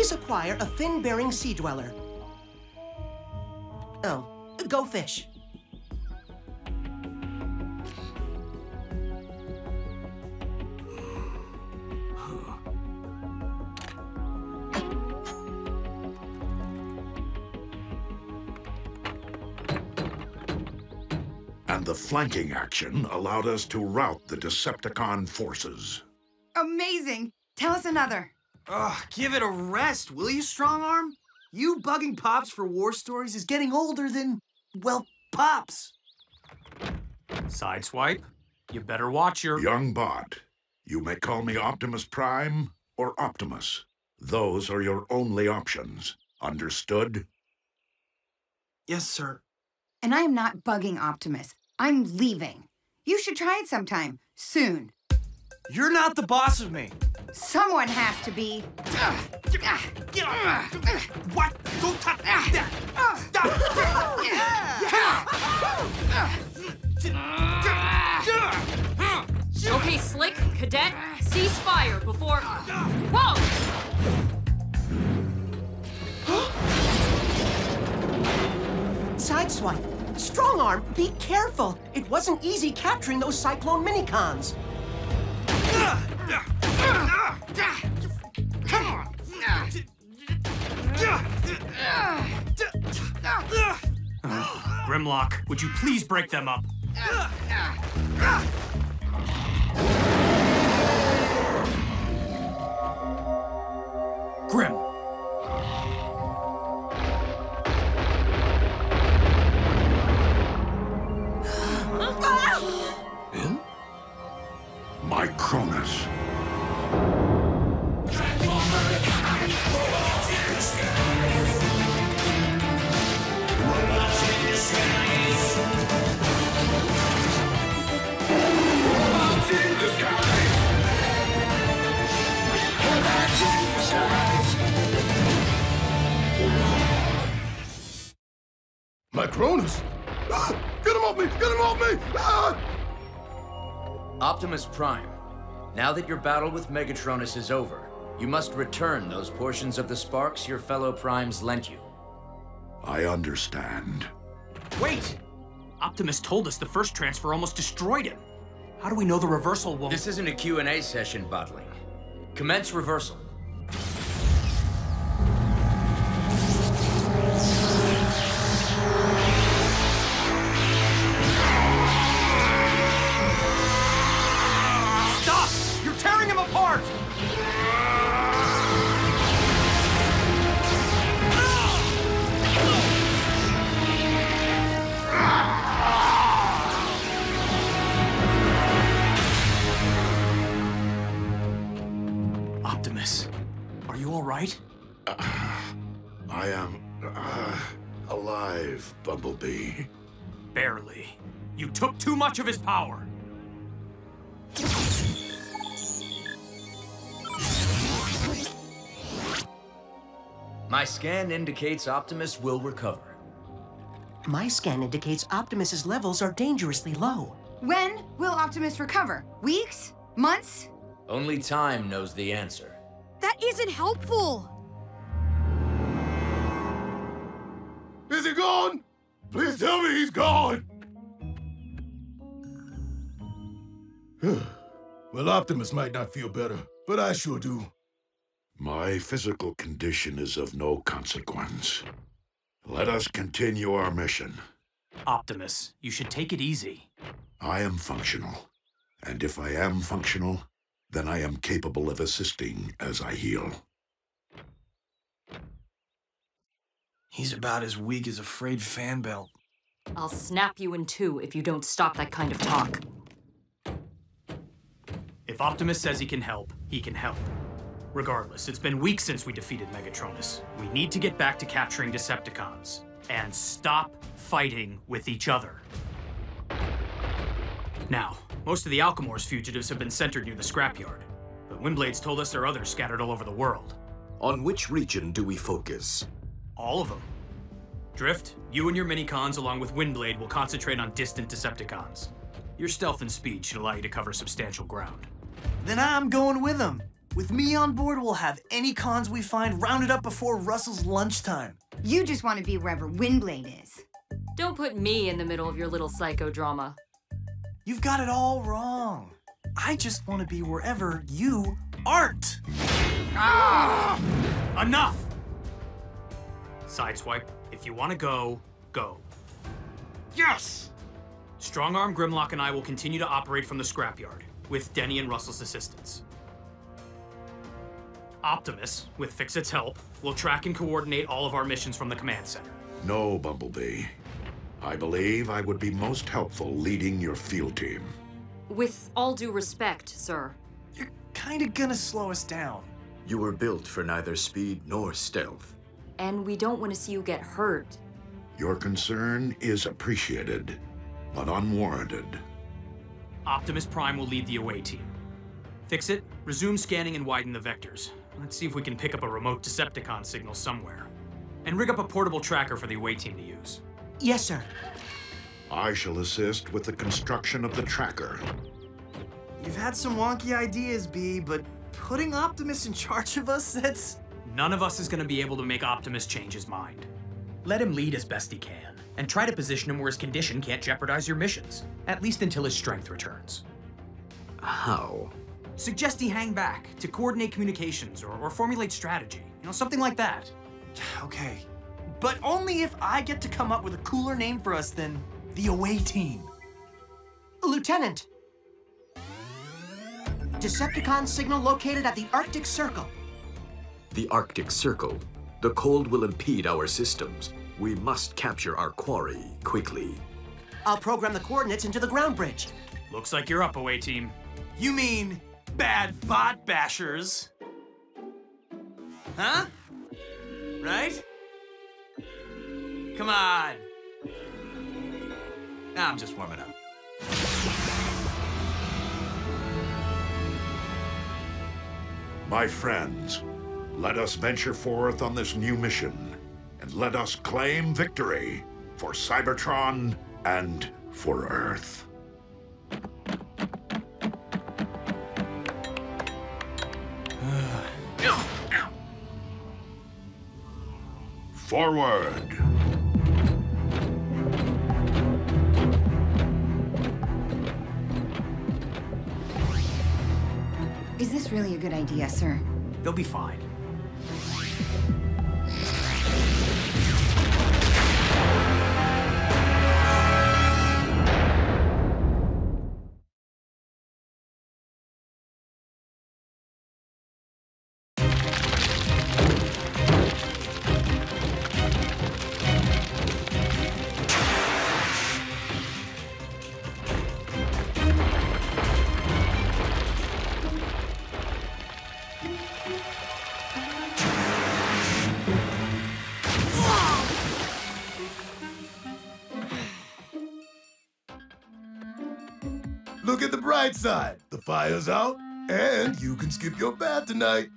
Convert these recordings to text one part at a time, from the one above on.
Please acquire a fin-bearing sea dweller. Oh, go fish. And the flanking action allowed us to rout the Decepticon forces. Amazing! Tell us another. Ugh, give it a rest, will you, Strongarm? You bugging Pops for war stories is getting older than, well, Pops. Sideswipe, you better watch your... Young bot, you may call me Optimus Prime or Optimus. Those are your only options. Understood? Yes, sir. And I am not bugging Optimus. I'm leaving. You should try it sometime. Soon. You're not the boss of me. Someone has to be. Get off! What? Don't touch that! Okay, Slick, Cadet, cease fire before... Whoa! Sideswipe. Strongarm, be careful. It wasn't easy capturing those Cyclone minicons. Come on! Grimlock, would you please break them up? Grim. My Cronus. My Cronus! Ah, get him off me! Get him off me! Ah! Optimus Prime, now that your battle with Megatronus is over, you must return those portions of the sparks your fellow Primes lent you. I understand. Wait! Optimus told us the first transfer almost destroyed him. How do we know the reversal won't... This isn't a Q&A session, Botling. Commence reversal. Stop! You're tearing him apart! Optimus, are you all right? I am alive, Bumblebee. Barely. You took too much of his power. My scan indicates Optimus will recover. My scan indicates Optimus's levels are dangerously low. When will Optimus recover? Weeks? Months? Only time knows the answer. That isn't helpful. Is he gone? Please tell me he's gone! Well, Optimus might not feel better, but I sure do. My physical condition is of no consequence. Let us continue our mission. Optimus, you should take it easy. I am functional. And if I am functional, then I am capable of assisting as I heal. He's about as weak as a frayed fan belt. I'll snap you in two if you don't stop that kind of talk. If Optimus says he can help, he can help. Regardless, it's been weeks since we defeated Megatronus. We need to get back to capturing Decepticons and stop fighting with each other. Now, most of the Alchemor's fugitives have been centered near the scrapyard, but Windblade's told us there are others scattered all over the world. On which region do we focus? All of them. Drift, you and your minicons along with Windblade will concentrate on distant Decepticons. Your stealth and speed should allow you to cover substantial ground. Then I'm going with him. With me on board, we'll have any cons we find rounded up before Russell's lunchtime. You just want to be wherever Windblade is. Don't put me in the middle of your little psychodrama. You've got it all wrong. I just want to be wherever you aren't. Enough! Sideswipe, if you want to go, go. Yes! Strongarm, Grimlock, and I will continue to operate from the scrapyard, with Denny and Russell's assistance. Optimus, with Fix-It's help, will track and coordinate all of our missions from the command center. No, Bumblebee. I believe I would be most helpful leading your field team. With all due respect, sir. You're kinda gonna slow us down. You were built for neither speed nor stealth. And we don't want to see you get hurt. Your concern is appreciated, but unwarranted. Optimus Prime will lead the away team. Fix-It, resume scanning and widen the vectors. Let's see if we can pick up a remote Decepticon signal somewhere. And rig up a portable tracker for the away team to use. Yes, sir. I shall assist with the construction of the tracker. You've had some wonky ideas, B, but putting Optimus in charge of us, that's... None of us is going to be able to make Optimus change his mind. Let him lead as best he can, and try to position him where his condition can't jeopardize your missions, at least until his strength returns. How? Suggest he hang back to coordinate communications or formulate strategy. You know, something like that. Okay. But only if I get to come up with a cooler name for us than the away team. Lieutenant! Decepticon signal located at the Arctic Circle. The Arctic Circle. The cold will impede our systems. We must capture our quarry quickly. I'll program the coordinates into the ground bridge. Looks like you're up, away team. You mean bad bot bashers? Huh? Right? Come on. I'm just warming up. My friends, let us venture forth on this new mission, and let us claim victory for Cybertron and for Earth. Forward! Is this really a good idea, sir? They'll be fine. Look at the bright side. The fire's out, and you can skip your bath tonight.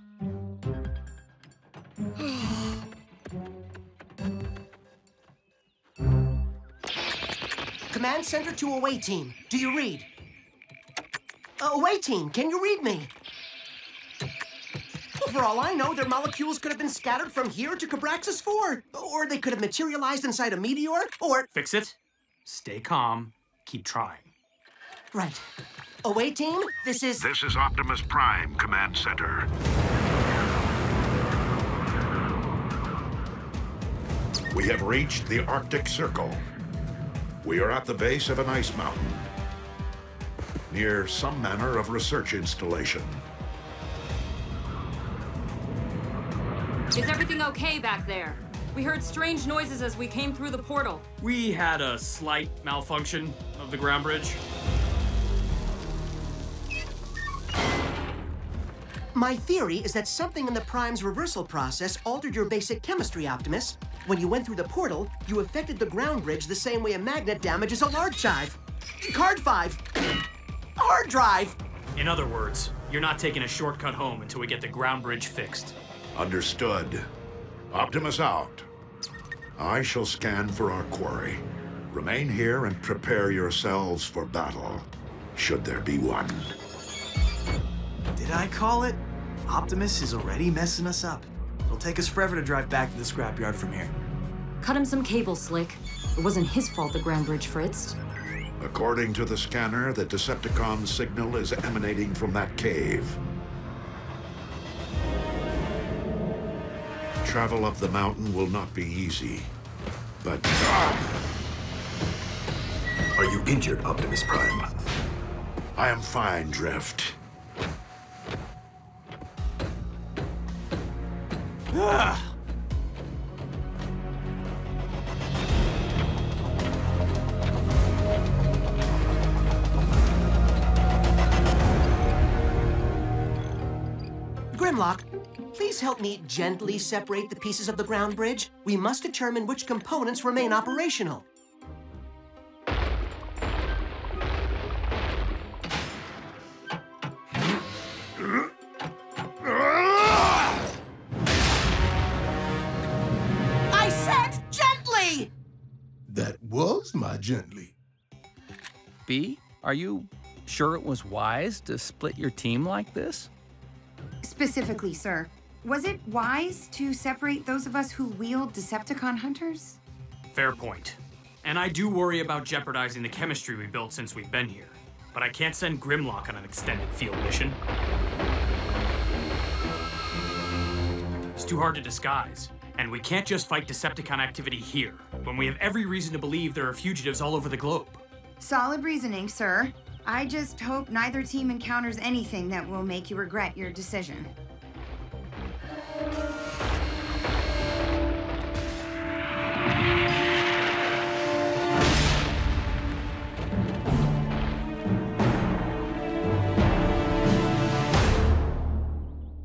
Command center to away team. Do you read? Away team, can you read me? For all I know, their molecules could have been scattered from here to Cabraxis 4. Or they could have materialized inside a meteor, or... Fix-It. Stay calm. Keep trying. Right. Away team, this is Optimus Prime, Command Center. We have reached the Arctic Circle. We are at the base of an ice mountain, near some manner of research installation. Is everything okay back there? We heard strange noises as we came through the portal. We had a slight malfunction of the ground bridge. My theory is that something in the Prime's reversal process altered your basic chemistry, Optimus. When you went through the portal, you affected the ground bridge the same way a magnet damages a large drive. Card 5. Hard drive. In other words, you're not taking a shortcut home until we get the ground bridge fixed. Understood. Optimus out. I shall scan for our quarry. Remain here and prepare yourselves for battle, should there be one. Did I call it? Optimus is already messing us up. It'll take us forever to drive back to the scrapyard from here. Cut him some cable, Slick. It wasn't his fault the ground bridge fritzed. According to the scanner, the Decepticon signal is emanating from that cave. Travel up the mountain will not be easy, but... Are you injured, Optimus Prime? I am fine, Drift. Grimlock, please help me gently separate the pieces of the ground bridge. We must determine which components remain operational. I said gently! That was my gently. B, are you sure it was wise to split your team like this? Specifically, sir, was it wise to separate those of us who wield Decepticon hunters? Fair point. And I do worry about jeopardizing the chemistry we built since we've been here. But I can't send Grimlock on an extended field mission. It's too hard to disguise. And we can't just fight Decepticon activity here, when we have every reason to believe there are fugitives all over the globe. Solid reasoning, sir. I just hope neither team encounters anything that will make you regret your decision.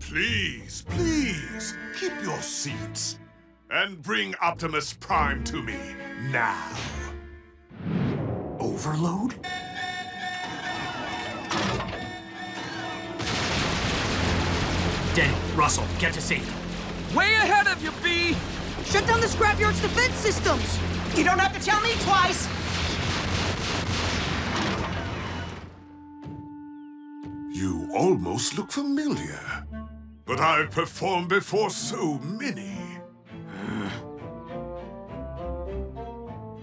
Please, please, keep your seats. And bring Optimus Prime to me now. Overload? Denny, Russell, get to safety. Way ahead of you, B! Shut down the scrapyard's defense systems! You don't have to tell me twice! You almost look familiar. But I've performed before so many.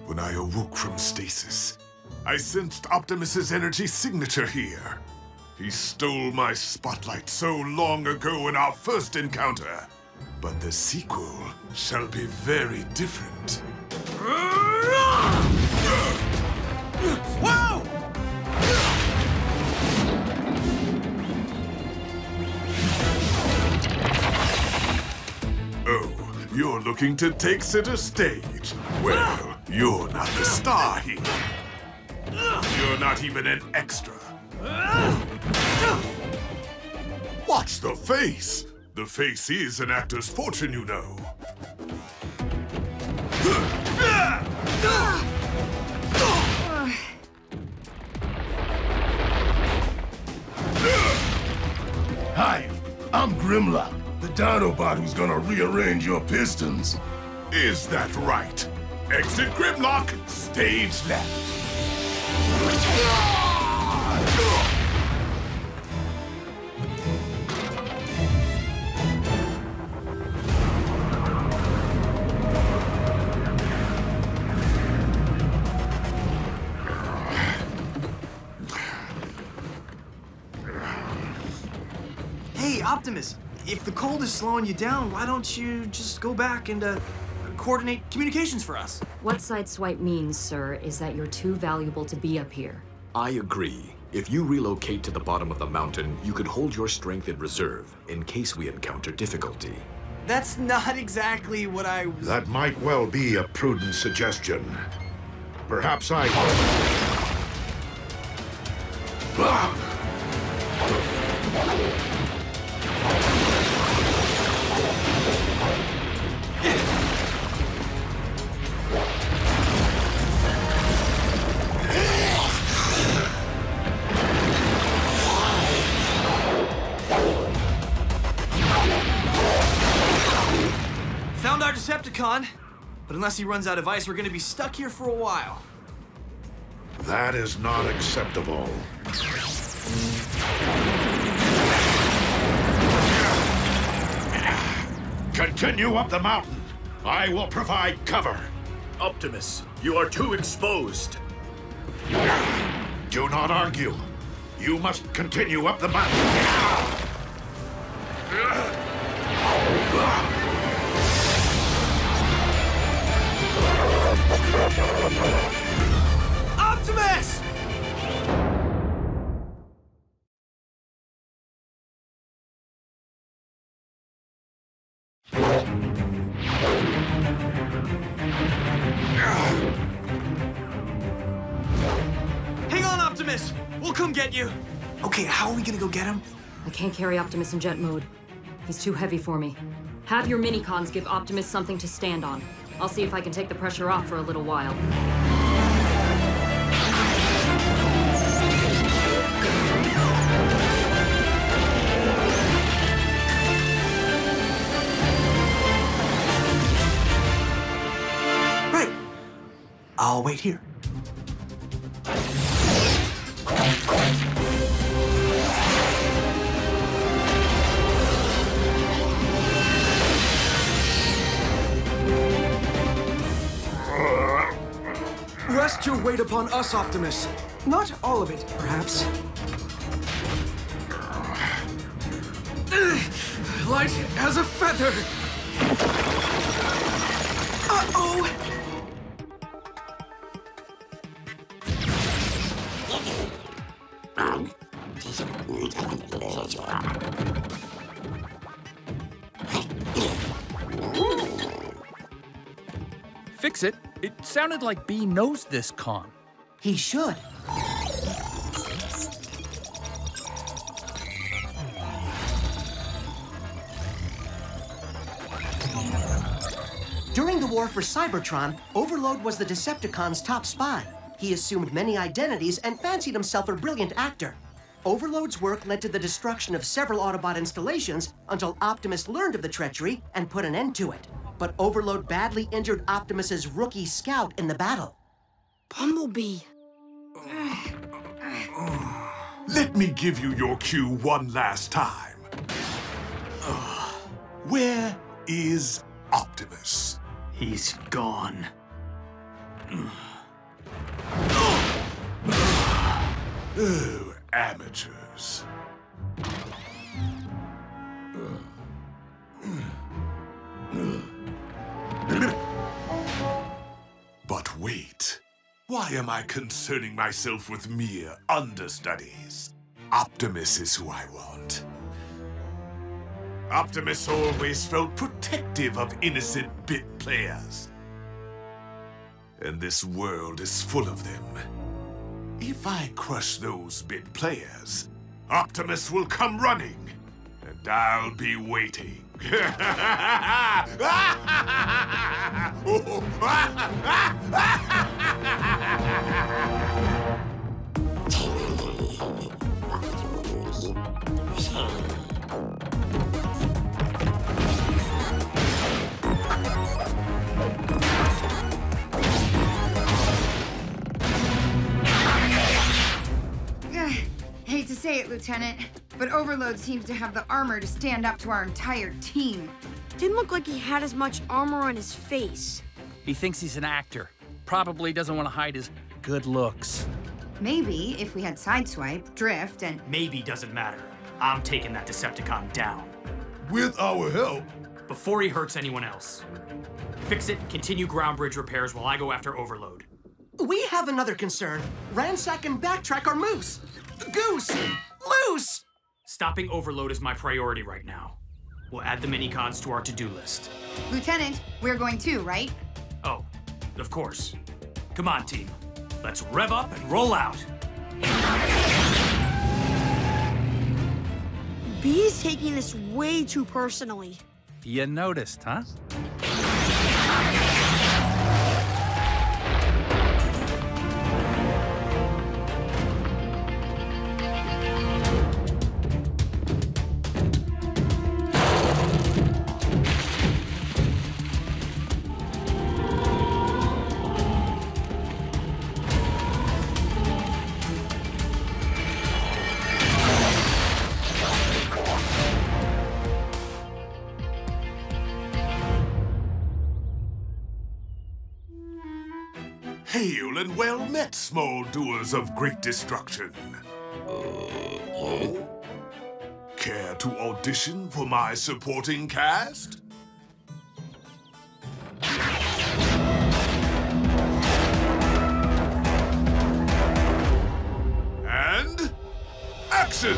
When I awoke from stasis, I sensed Optimus's energy signature here. He stole my spotlight so long ago in our first encounter. But the sequel shall be very different. Whoa! Oh, you're looking to take center stage. Well, you're not the star here. You're not even an extra. Watch the face. The face is an actor's fortune, you know. Hi, I'm Grimlock, the dinobot who's gonna rearrange your pistons. Is that right? Exit Grimlock, stage left. Hey, Optimus, if the cold is slowing you down, why don't you just go back and coordinate communications for us? What Sideswipe means, sir, is that you're too valuable to be up here. I agree. If you relocate to the bottom of the mountain, you could hold your strength in reserve in case we encounter difficulty. That's not exactly what I was... That might well be a prudent suggestion. Perhaps I... Found our Decepticon, but unless he runs out of ice, we're gonna be stuck here for a while. That is not acceptable. Continue up the mountain. I will provide cover. Optimus, you are too exposed. Do not argue. You must continue up the mountain. Optimus! Hang on, Optimus! We'll come get you! Okay, how are we gonna go get him? I can't carry Optimus in jet mode. He's too heavy for me. Have your minicons give Optimus something to stand on. I'll see if I can take the pressure off for a little while. Right. I'll wait here. Rest your weight upon us, Optimus. Not all of it, perhaps. Light as a feather. Uh-oh! Fix it? It sounded like B knows this con. He should. During the war for Cybertron, Overload was the Decepticons' top spy. He assumed many identities and fancied himself a brilliant actor. Overload's work led to the destruction of several Autobot installations until Optimus learned of the treachery and put an end to it. But Overload badly injured Optimus's rookie scout in the battle. Bumblebee. Let me give you your cue one last time. Where is Optimus? He's gone. Oh, amateurs. But wait. Why am I concerning myself with mere understudies? Optimus is who I want. Optimus always felt protective of innocent bit players. And this world is full of them. If I crush those bit players, Optimus will come running, and I'll be waiting. Hate to say it, Lieutenant, but Overload seems to have the armor to stand up to our entire team. Didn't look like he had as much armor on his face. He thinks he's an actor. Probably doesn't want to hide his good looks. Maybe if we had Sideswipe, Drift, and... Maybe doesn't matter. I'm taking that Decepticon down. With our help. Before he hurts anyone else. Fix it, continue ground bridge repairs while I go after Overload. We have another concern. Ransack and backtrack our moose. Goose! Loose! Stopping Overload is my priority right now. We'll add the minicons to our to-do list. Lieutenant, we're going too, right? Oh, of course. Come on, team. Let's rev up and roll out. B's taking this way too personally. You noticed, huh? Hail and well met, small doers of great destruction. Care to audition for my supporting cast? And action!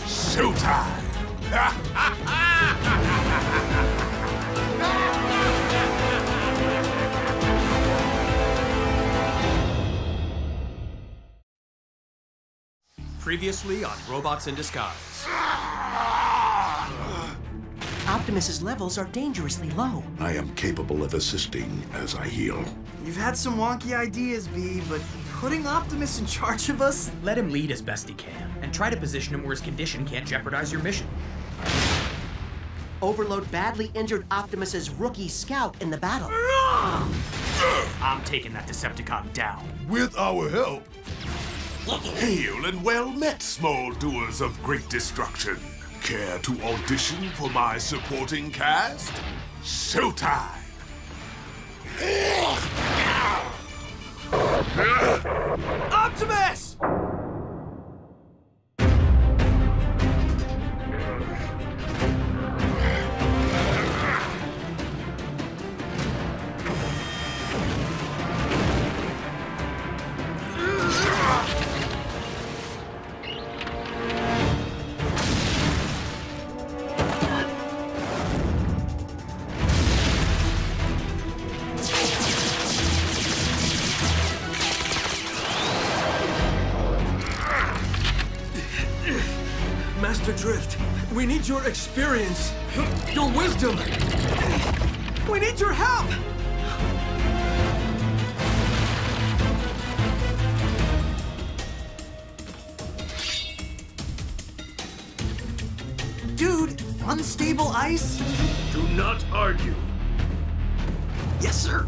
Showtime! Previously on Robots in Disguise. Optimus's levels are dangerously low. I am capable of assisting as I heal. You've had some wonky ideas, B, but putting Optimus in charge of us? Let him lead as best he can, and try to position him where his condition can't jeopardize your mission. Overload badly injured Optimus's rookie scout in the battle. I'm taking that Decepticon down. With our help. Hail and well met, small doers of great destruction. Care to audition for my supporting cast? Showtime! Optimus! Master Drift, we need your experience, your wisdom. We need your help! Dude, unstable ice? Do not argue. Yes, sir.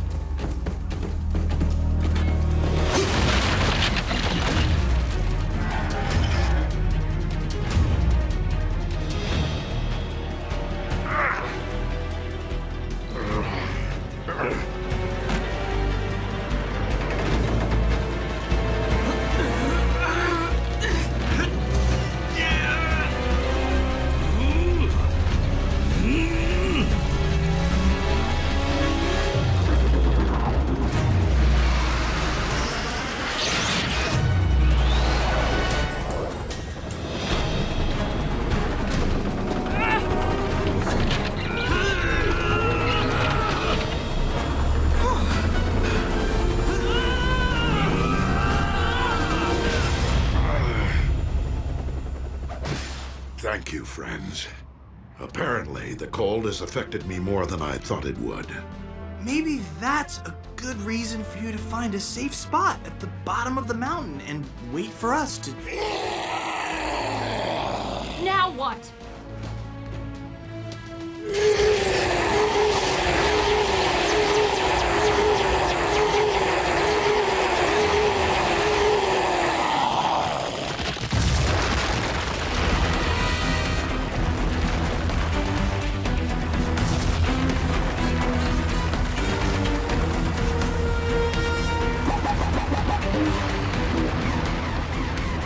Thank you, friends. Apparently, the cold has affected me more than I thought it would. Maybe that's a good reason for you to find a safe spot at the bottom of the mountain and wait for us to... Now what?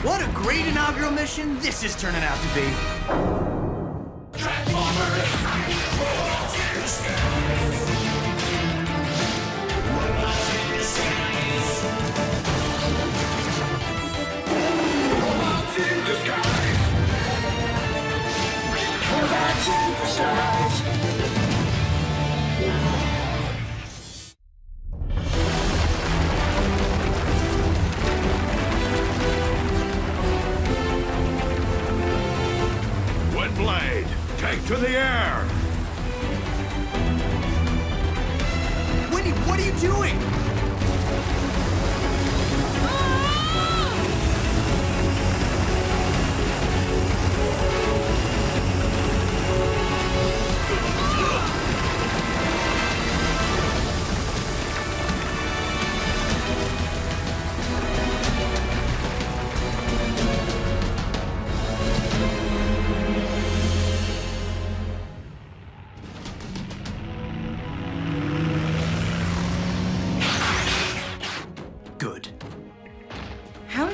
What a great inaugural mission this is turning out to be. Blade, take to the air! Winnie, what are you doing?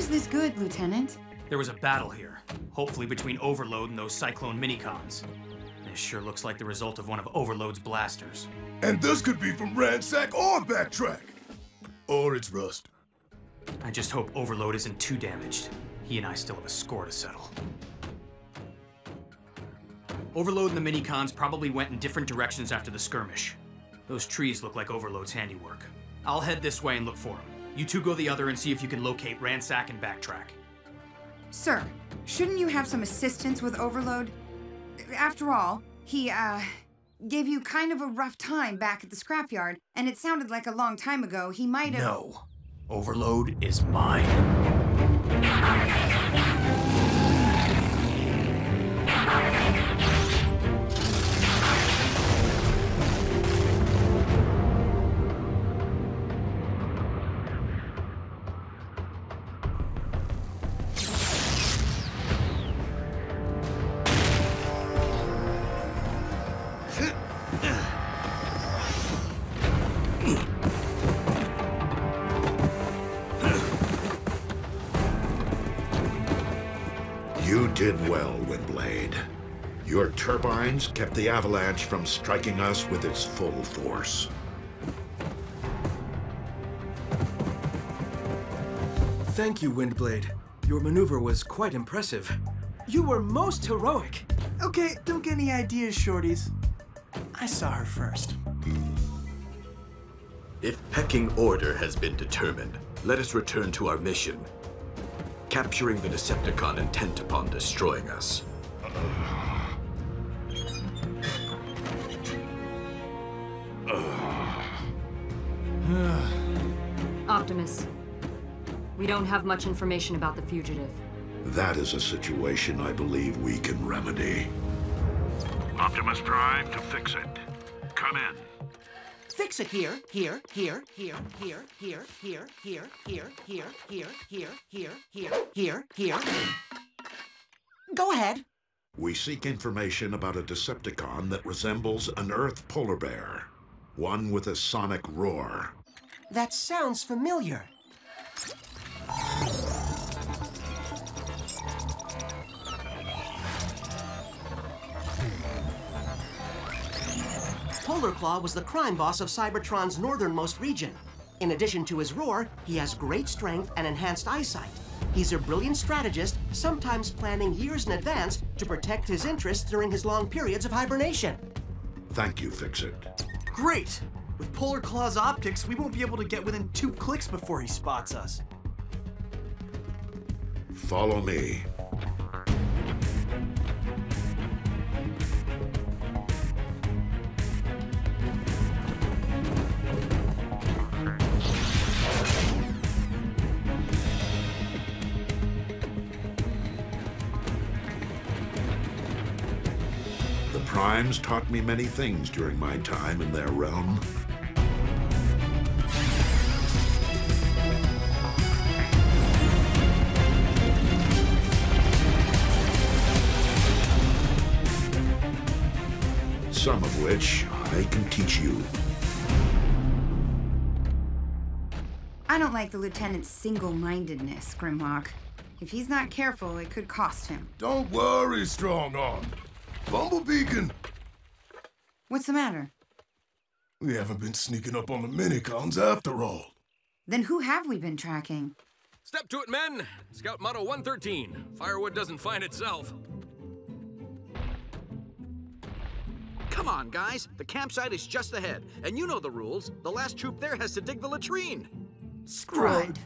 is this good, Lieutenant? There was a battle here, hopefully between Overload and those Cyclone minicons. This sure looks like the result of one of Overload's blasters. And this could be from Ransack or Backtrack. Or it's Rust. I just hope Overload isn't too damaged. He and I still have a score to settle. Overload and the minicons probably went in different directions after the skirmish. Those trees look like Overload's handiwork. I'll head this way and look for him. You two go the other and see if you can locate Ransack and Backtrack. Sir, shouldn't you have some assistance with Overload? After all, he, gave you kind of a rough time back at the scrapyard, and it sounded like a long time ago he might have— No. Overload is mine. You did well, Windblade. Your turbines kept the avalanche from striking us with its full force. Thank you, Windblade. Your maneuver was quite impressive. You were most heroic. Okay, don't get any ideas, shorties. I saw her first. If pecking order has been determined, let us return to our mission. Capturing the Decepticon intent upon destroying us. Optimus, we don't have much information about the fugitive. That is a situation I believe we can remedy. Optimus Prime to fix it. Come in. Fix it here, here, here, here, here, here, here, here, here, here, here, here, here, here, here. Go ahead. We seek information about a Decepticon that resembles an Earth polar bear. One with a sonic roar. That sounds familiar. Polar Claw was the crime boss of Cybertron's northernmost region. In addition to his roar, he has great strength and enhanced eyesight. He's a brilliant strategist, sometimes planning years in advance to protect his interests during his long periods of hibernation. Thank you, Fix-It. Great! With Polar Claw's optics, we won't be able to get within 2 clicks before he spots us. Follow me. The Primes taught me many things during my time in their realm. Some of which I can teach you. I don't like the Lieutenant's single-mindedness, Grimlock. If he's not careful, it could cost him. Don't worry, Strong Arm. Bumblebee can... What's the matter? We haven't been sneaking up on the minicons after all. Then who have we been tracking? Step to it, men! Scout Motto 113. Firewood doesn't find itself. Come on, guys. The campsite is just ahead. And you know the rules. The last troop there has to dig the latrine. Scrud.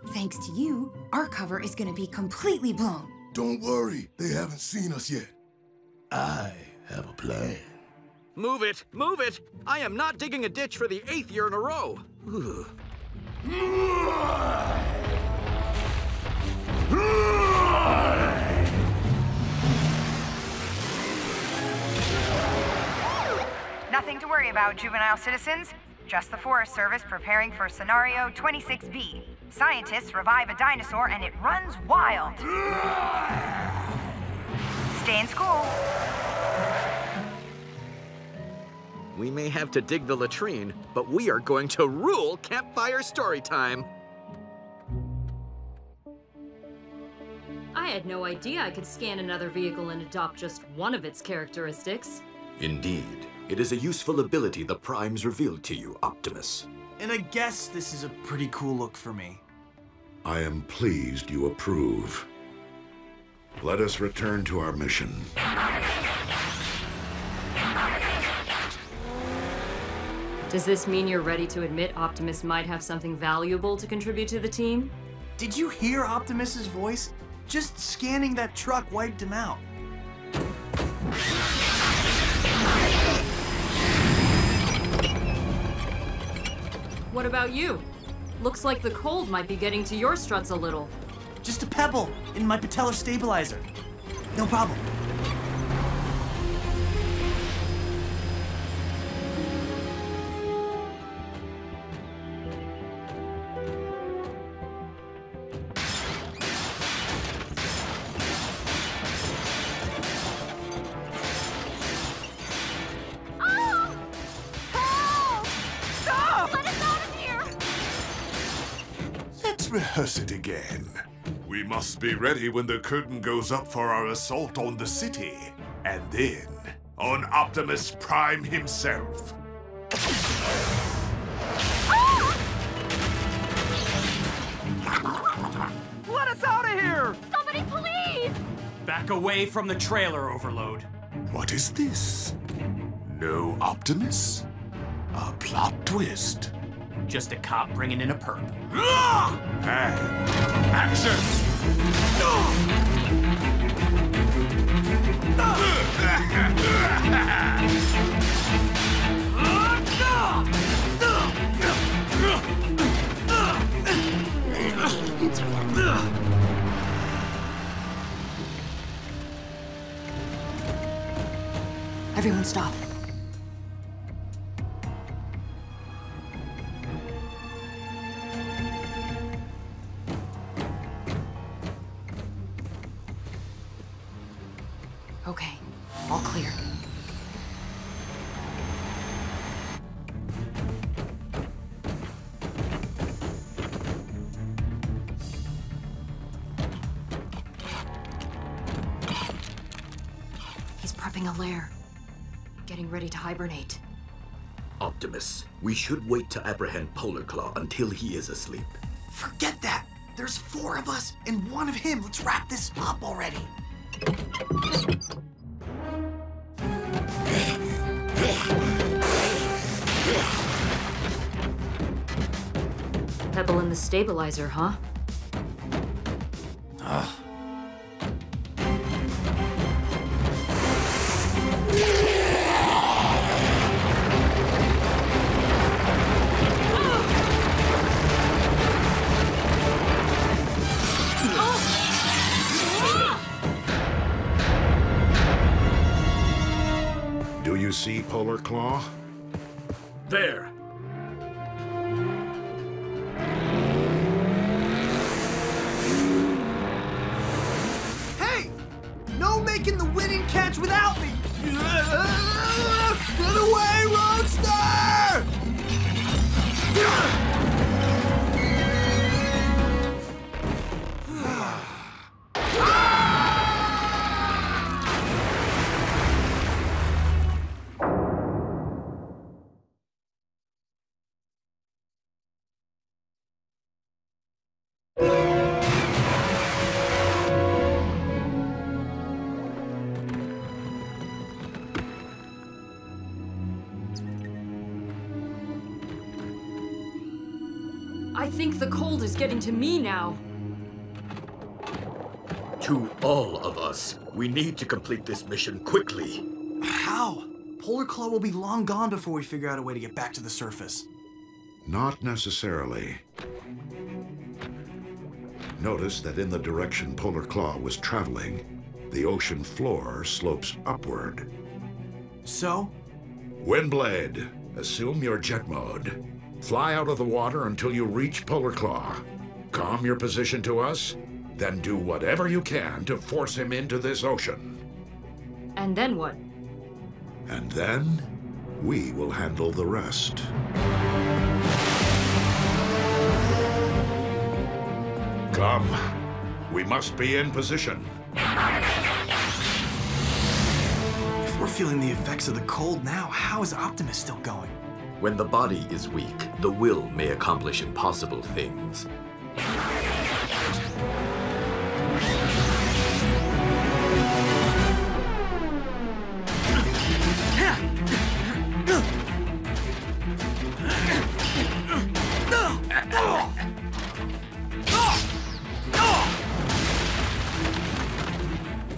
Thanks to you, our cover is gonna be completely blown. Don't worry, they haven't seen us yet. I have a plan. Move it! Move it! I am not digging a ditch for the 8th year in a row. Nothing to worry about, juvenile citizens. Just the Forest Service preparing for Scenario 26B. Scientists revive a dinosaur and it runs wild. Stay in school. We may have to dig the latrine, but we are going to rule campfire story time. I had no idea I could scan another vehicle and adopt just one of its characteristics. Indeed. It is a useful ability the Primes revealed to you, Optimus. And I guess this is a pretty cool look for me. I am pleased you approve. Let us return to our mission. Does this mean you're ready to admit Optimus might have something valuable to contribute to the team? Did you hear Optimus's voice? Just scanning that truck wiped him out. What about you? Looks like the cold might be getting to your struts a little. Just a pebble in my patellar stabilizer. No problem. Let's rehearse it again. We must be ready when the curtain goes up for our assault on the city. And then, on Optimus Prime himself. Let us out of here! Somebody please! Back away from the trailer, Overload. What is this? No Optimus? A plot twist. Just a cop bringing in a perp. And action! Everyone stop. Okay, all clear. He's prepping a lair. Getting ready to hibernate. Optimus, we should wait to apprehend Polar Claw until he is asleep. Forget that! There's 4 of us and 1 of him. Let's wrap this up already. Pebble in the stabilizer, huh? Ugh. Do you see Polar Claw? There! Hey! No making the winning catch without me! Run away, Roadster! I think the cold is getting to me now. To all of us, we need to complete this mission quickly. How? Polar Claw will be long gone before we figure out a way to get back to the surface. Not necessarily. Notice that in the direction Polar Claw was traveling, the ocean floor slopes upward. So? Windblade, assume your jet mode. Fly out of the water until you reach Polar Claw. calm your position to us? Then do whatever you can to force him into this ocean. And then what? And then, we will handle the rest. Come. We must be in position. If we're feeling the effects of the cold now, how is Optimus still going? When the body is weak, the will may accomplish impossible things.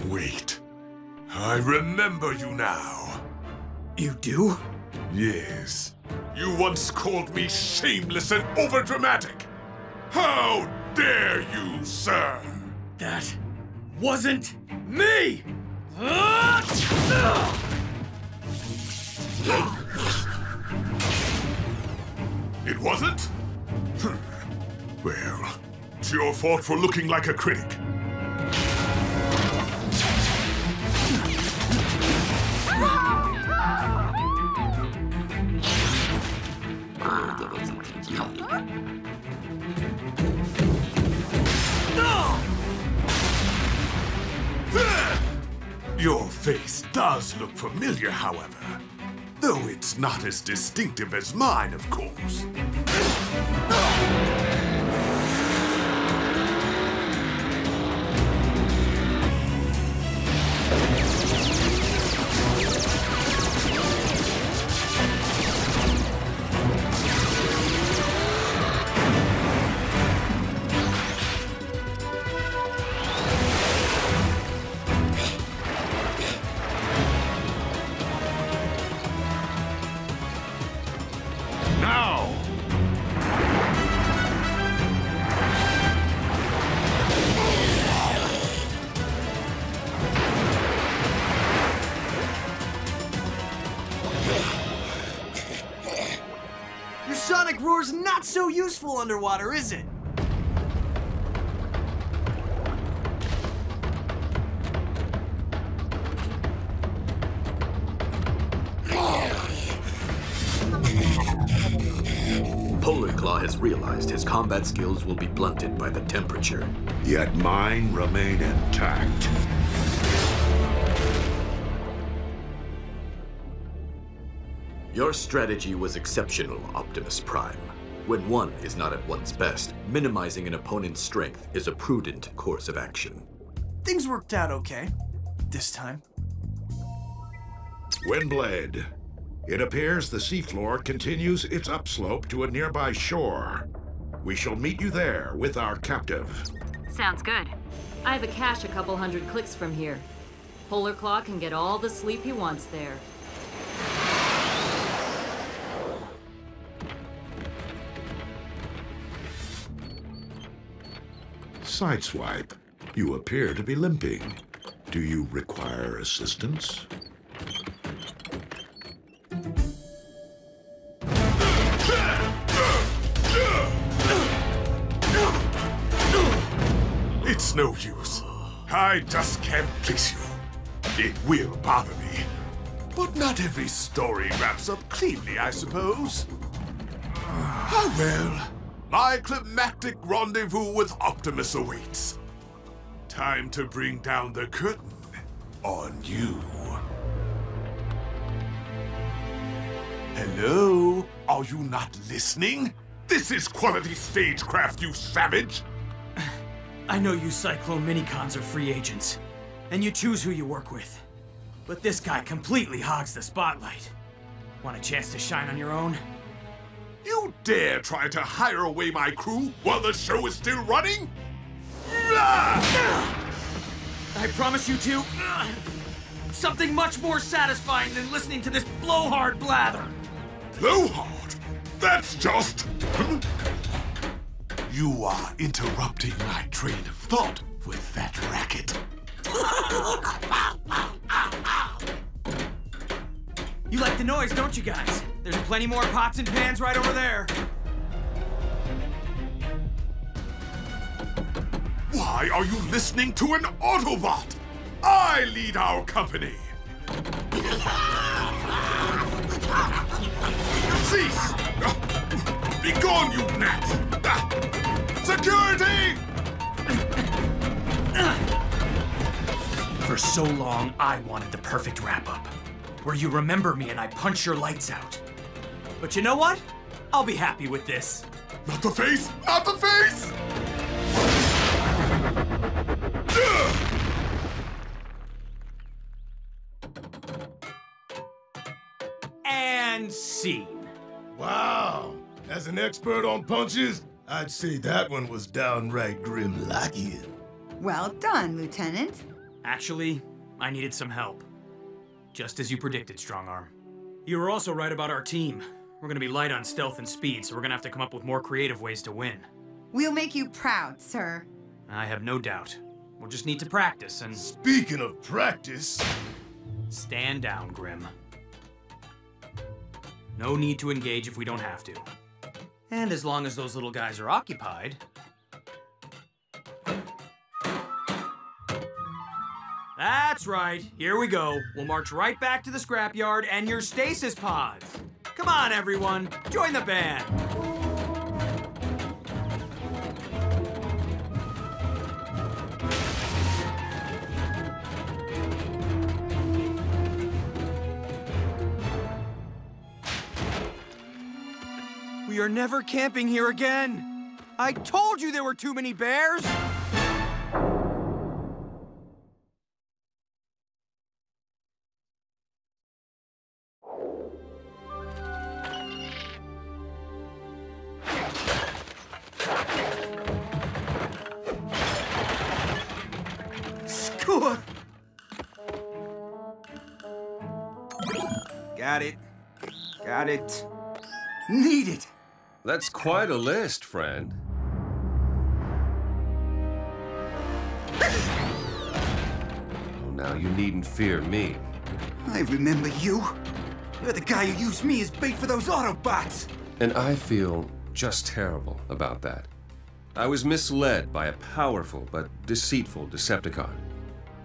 Wait. I remember you now. You do? Yes. You once called me shameless and overdramatic. How dare you, sir? That wasn't me! It wasn't? Well, it's your fault for looking like a critic. Your face does look familiar, however. Though it's not as distinctive as mine, of course. Sonic roar's not so useful underwater, is it? Polar Claw has realized his combat skills will be blunted by the temperature. Yet mine remain intact. Your strategy was exceptional, Optimus Prime. When one is not at one's best, minimizing an opponent's strength is a prudent course of action. Things worked out okay. This time. Windblade. It appears the seafloor continues its upslope to a nearby shore. We shall meet you there with our captive. Sounds good. I have a cache a couple hundred clicks from here. Polar Claw can get all the sleep he wants there. Sideswipe, you appear to be limping. Do you require assistance? It's no use. I just can't place you. It will bother me. But not every story wraps up cleanly, I suppose. Ah, well. My climactic rendezvous with Optimus awaits. Time to bring down the curtain on you. Hello? Are you not listening? This is quality stagecraft, you savage! I know you Cyclone Minicons are free agents, and you choose who you work with. But this guy completely hogs the spotlight. Want a chance to shine on your own? You dare try to hire away my crew while the show is still running? I promise you two, something much more satisfying than listening to this blowhard blather. Blowhard? That's just... You are interrupting my train of thought with that racket. You like the noise, don't you guys? There's plenty more pots and pans right over there. Why are you listening to an Autobot? I lead our company. Cease! Be gone, you gnat! Security! For so long, I wanted the perfect wrap-up, where you remember me and I punch your lights out. But you know what? I'll be happy with this. Not the face! Not the face! And scene. Wow. As an expert on punches, I'd say that one was downright grim like you. Well done, Lieutenant. Actually, I needed some help. Just as you predicted, Strongarm. You were also right about our team. We're gonna be light on stealth and speed, so we're gonna have to come up with more creative ways to win. We'll make you proud, sir. I have no doubt. We'll just need to practice and... Speaking of practice... Stand down, Grim. No need to engage if we don't have to. And as long as those little guys are occupied... That's right. Here we go. We'll march right back to the scrapyard and your stasis pods. Come on, everyone. Join the band. We are never camping here again. I told you there were too many bears. Score! Got it. Got it. Need it. That's quite a list, friend. Oh, now you needn't fear me. I remember you. You're the guy who used me as bait for those Autobots. And I feel just terrible about that. I was misled by a powerful but deceitful Decepticon.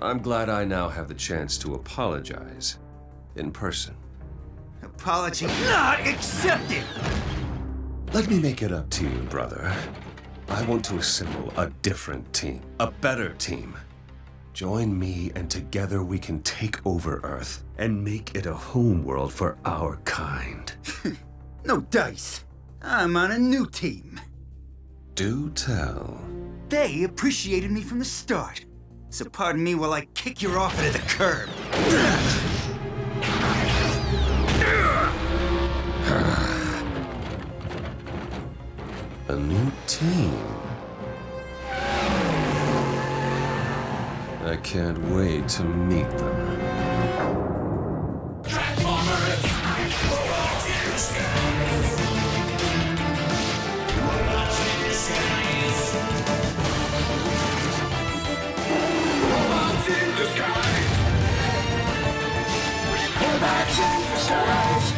I'm glad I now have the chance to apologize in person. Apology not accepted! Let me make it up to you, brother. I want to assemble a different team, a better team. Join me, and together we can take over Earth and make it a home world for our kind. No dice. I'm on a new team. Do tell. They appreciated me from the start. So pardon me while I kick your off into the curb. A new team. I can't wait to meet them. Transformers! Robots in disguise! Robots in disguise! Robots in disguise! Robots in disguise!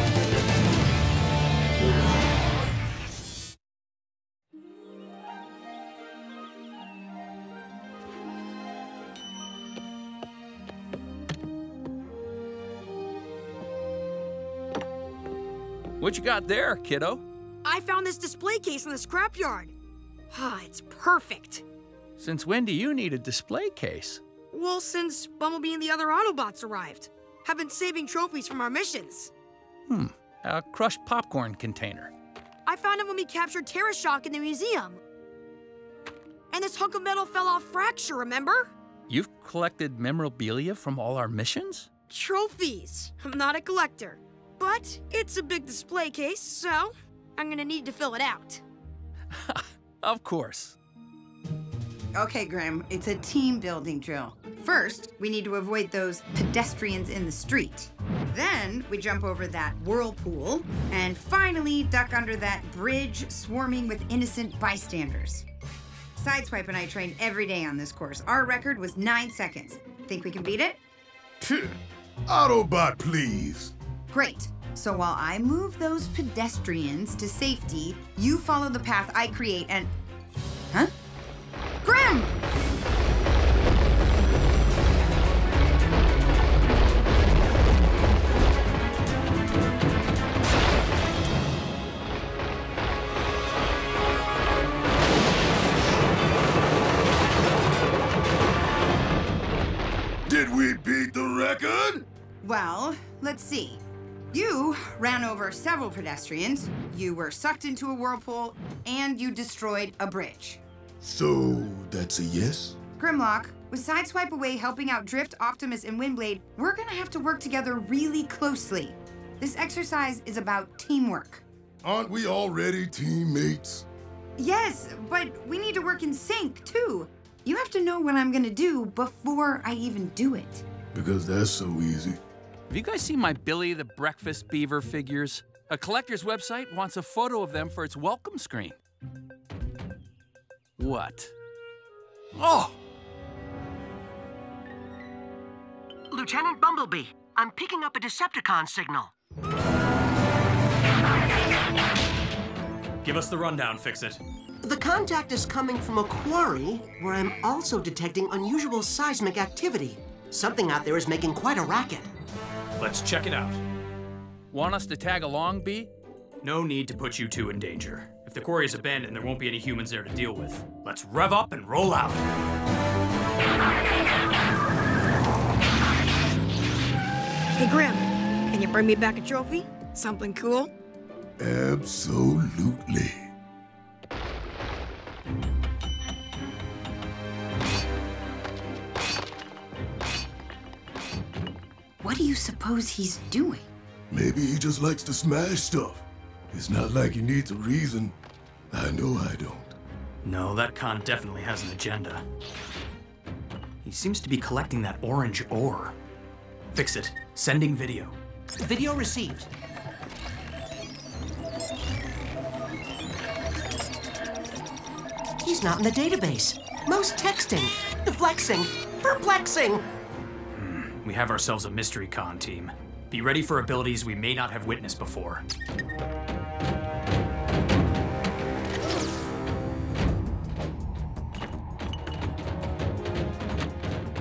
What you got there, kiddo? I found this display case in the scrapyard. Ah, it's perfect. Since when do you need a display case? Well, since Bumblebee and the other Autobots arrived. Have been saving trophies from our missions. A crushed popcorn container. I found it when we captured Terra Shock in the museum. And this hunk of metal fell off Fracture, remember? You've collected memorabilia from all our missions? Trophies. I'm not a collector. But it's a big display case, so I'm gonna need to fill it out. Of course. Okay, Grim, it's a team building drill. First, we need to avoid those pedestrians in the street. Then, we jump over that whirlpool. And finally, duck under that bridge swarming with innocent bystanders. Sideswipe and I trained every day on this course. Our record was 9 seconds. Think we can beat it? Autobot, please. Great. So while I move those pedestrians to safety, you follow the path I create and... Huh? Grim! Did we beat the record? Well, let's see. You ran over several pedestrians, you were sucked into a whirlpool, and you destroyed a bridge. So, that's a yes? Grimlock, with Sideswipe away helping out Drift, Optimus, and Windblade, we're gonna have to work together really closely. This exercise is about teamwork. Aren't we already teammates? Yes, but we need to work in sync, too. You have to know what I'm gonna do before I even do it. Because that's so easy. Have you guys seen my Billy the Breakfast Beaver figures? A collector's website wants a photo of them for its welcome screen. What? Oh! Lieutenant Bumblebee, I'm picking up a Decepticon signal. Give us the rundown, Fix-It. The contact is coming from a quarry where I'm also detecting unusual seismic activity. Something out there is making quite a racket. Let's check it out. Want us to tag along, B? No need to put you two in danger. If the quarry is abandoned, there won't be any humans there to deal with. Let's rev up and roll out. Hey, Grim, can you bring me back a trophy? Something cool? Absolutely. What do you suppose he's doing? Maybe he just likes to smash stuff. It's not like he needs a reason. I know I don't. No, that con definitely has an agenda. He seems to be collecting that orange ore. Fix-It. Sending video. Video received. He's not in the database. Most texting, deflexing, perplexing. We have ourselves a mystery con team. Be ready for abilities we may not have witnessed before.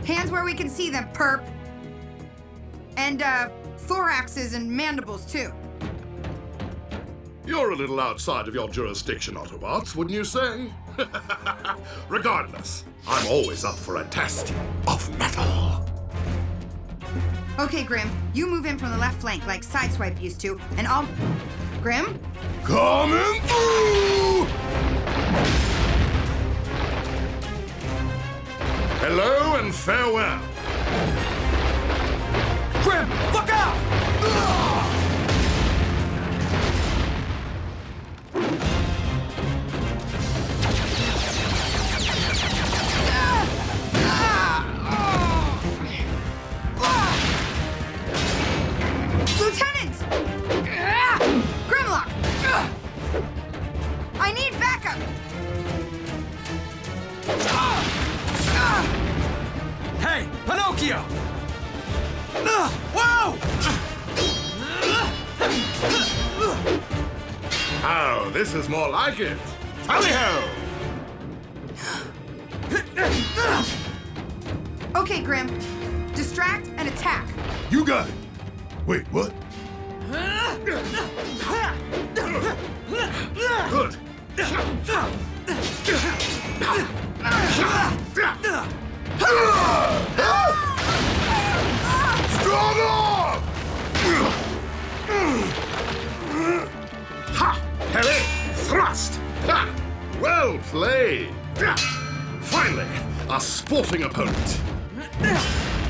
Hands where we can see them, perp. And, thoraxes and mandibles, too. You're a little outside of your jurisdiction, Autobots, wouldn't you say? Regardless, I'm always up for a test of metal. Okay, Grim, you move in from the left flank like Sideswipe used to, and I'll... Grim? Coming through! Hello and farewell. Grim, look out! Lieutenant! Grimlock! I need backup! Hey, Pinocchio! Whoa! Oh, this is more like it. Tally-ho! Okay, Grim. Distract and attack. You got it. Wait, what? Good. Strong arm! Ha! Heavy thrust! Ha! Well played! Finally, a sporting opponent.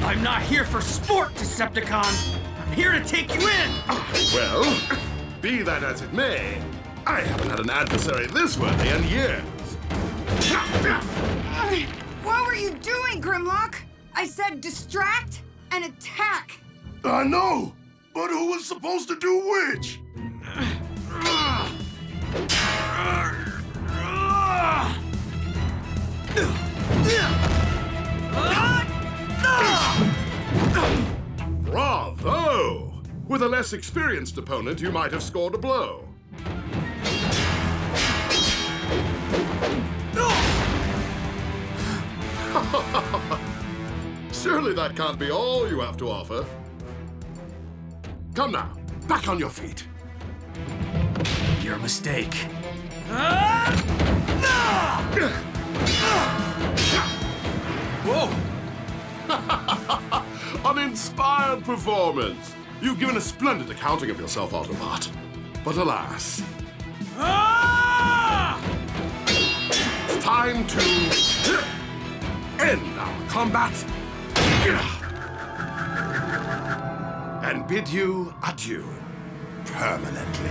I'm not here for sport, Decepticon. I'm here to take you in. Well, be that as it may, I haven't had an adversary this worthy in years. What were you doing, Grimlock? I said distract and attack. I know, but who was supposed to do which? Bravo! With a less experienced opponent, you might have scored a blow. Surely that can't be all you have to offer. Come now, back on your feet. Your mistake. Whoa! uninspired performance. You've given a splendid accounting of yourself, Autobot. But alas... It's time to end our combat and bid you adieu permanently.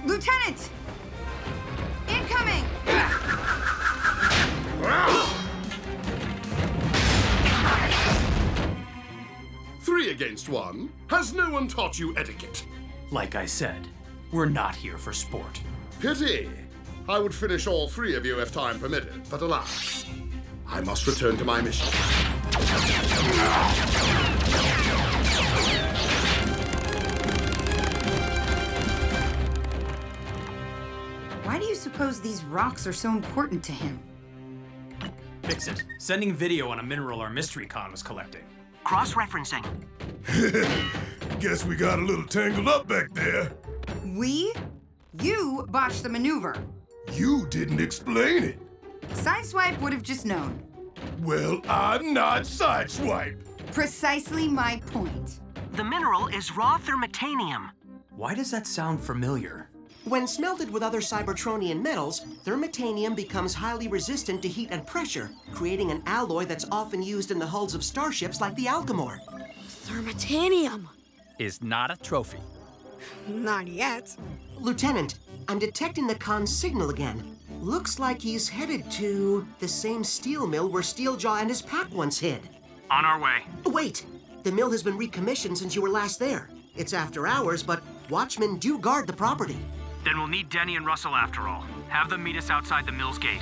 Lieutenant! Incoming! 3 against 1? Has no one taught you etiquette? Like I said, we're not here for sport. Pity. I would finish all 3 of you if time permitted, but alas, I must return to my mission. Why do you suppose these rocks are so important to him? Fix it. Sending video on a mineral our mystery con was collecting. Cross-referencing. Guess we got a little tangled up back there. We? You botched the maneuver. You didn't explain it. Sideswipe would have just known. Well, I'm not Sideswipe. Precisely my point. The mineral is raw thermitanium. Why does that sound familiar? When smelted with other Cybertronian metals, thermitanium becomes highly resistant to heat and pressure, creating an alloy that's often used in the hulls of starships like the Alchemor. Thermitanium. Is not a trophy. Not yet. Lieutenant, I'm detecting the Khan's signal again. Looks like he's headed to the same steel mill where Steeljaw and his pack once hid. On our way. Wait! The mill has been recommissioned since you were last there. It's after hours, but watchmen do guard the property. Then we'll need Denny and Russell after all. Have them meet us outside the mill's gate.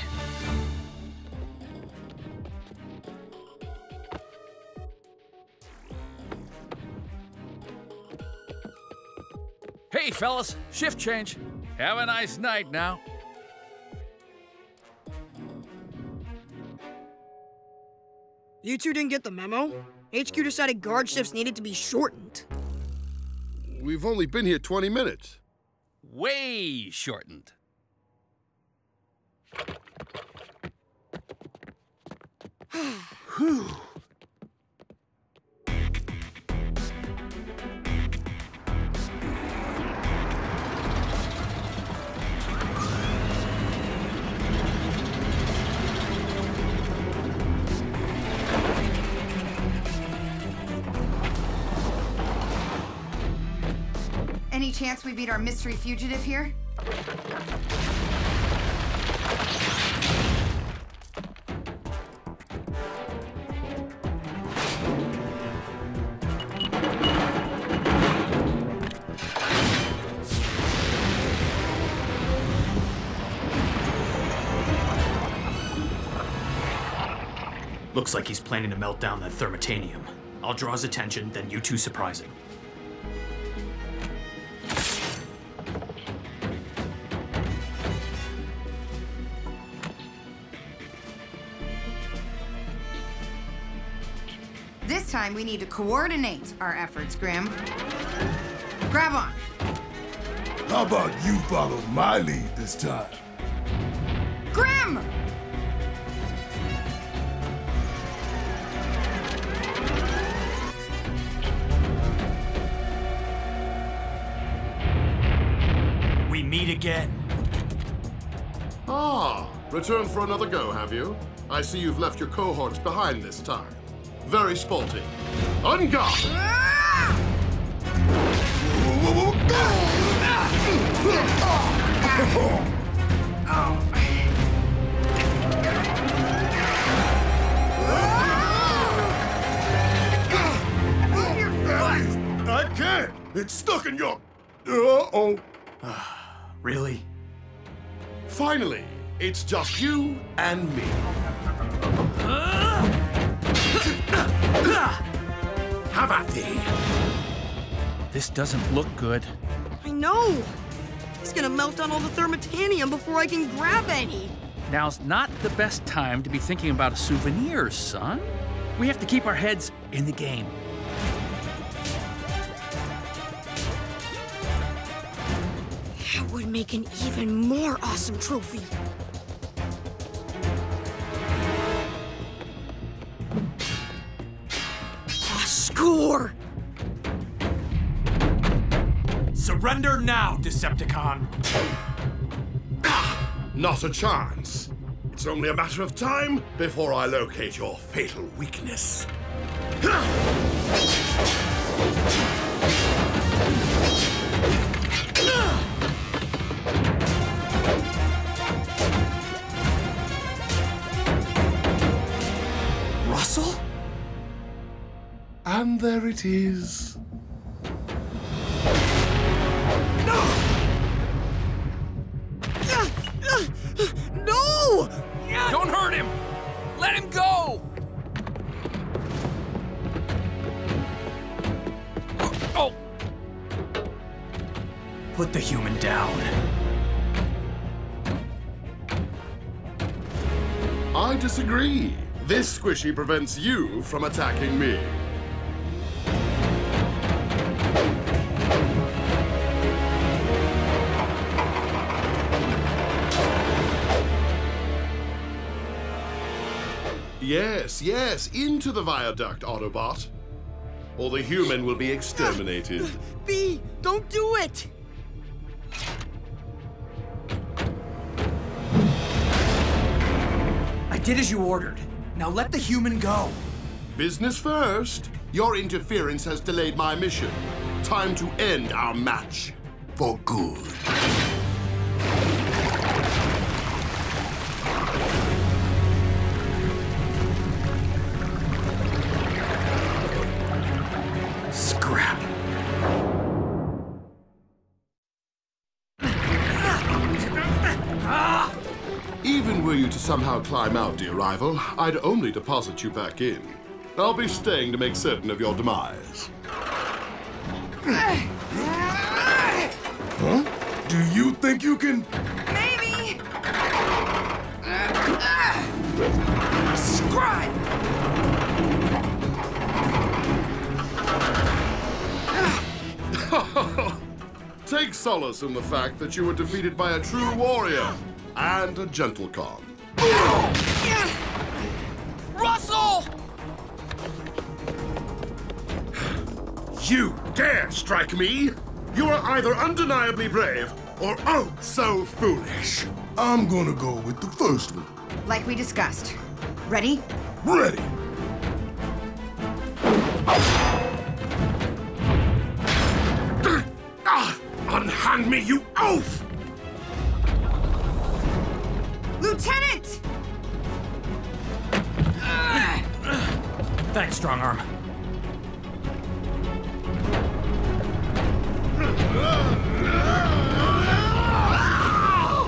Hey, fellas, shift change. Have a nice night now. You two didn't get the memo? HQ decided guard shifts needed to be shortened. We've only been here 20 minutes. Way shortened. Whew. Any chance we beat our mystery fugitive here? Looks like he's planning to melt down that thermitanium. I'll draw his attention, then you two surprise him. This time we need to coordinate our efforts, Grim. Grab on. How about you follow my lead this time? Grim! We meet again. Ah, returned for another go, have you? I see you've left your cohorts behind this time. Very sporty. On guard! Move your foot! I can't! It's stuck in your... Uh-oh. Really? Finally, it's just you and me. Have at thee. This doesn't look good. I know. He's gonna melt down all the thermitanium before I can grab any. Now's not the best time to be thinking about souvenirs, son. We have to keep our heads in the game. make an even more awesome trophy. A score! Surrender now, Decepticon! Not a chance. It's only a matter of time before I locate your fatal weakness. Russell? And there it is. No! Don't hurt him! Let him go! Oh! Put the human down. I disagree. This squishy prevents you from attacking me. Yes, into the viaduct, Autobot. Or the human will be exterminated. B, don't do it! I did as you ordered. Now let the human go. Business first. Your interference has delayed my mission. Time to end our match. For good. Scrap. Even were you to somehow climb out, dear rival, I'd only deposit you back in. I'll be staying to make certain of your demise. Huh? Do you think you can... Maybe! Scribe! Take solace in the fact that you were defeated by a true warrior and a gentlecon. Russell! You dare strike me? You are either undeniably brave or oh so foolish. I'm gonna go with the first one. Like we discussed. Ready? Ready. Unhand me, you oaf! Lieutenant! Thanks, Strong Arm.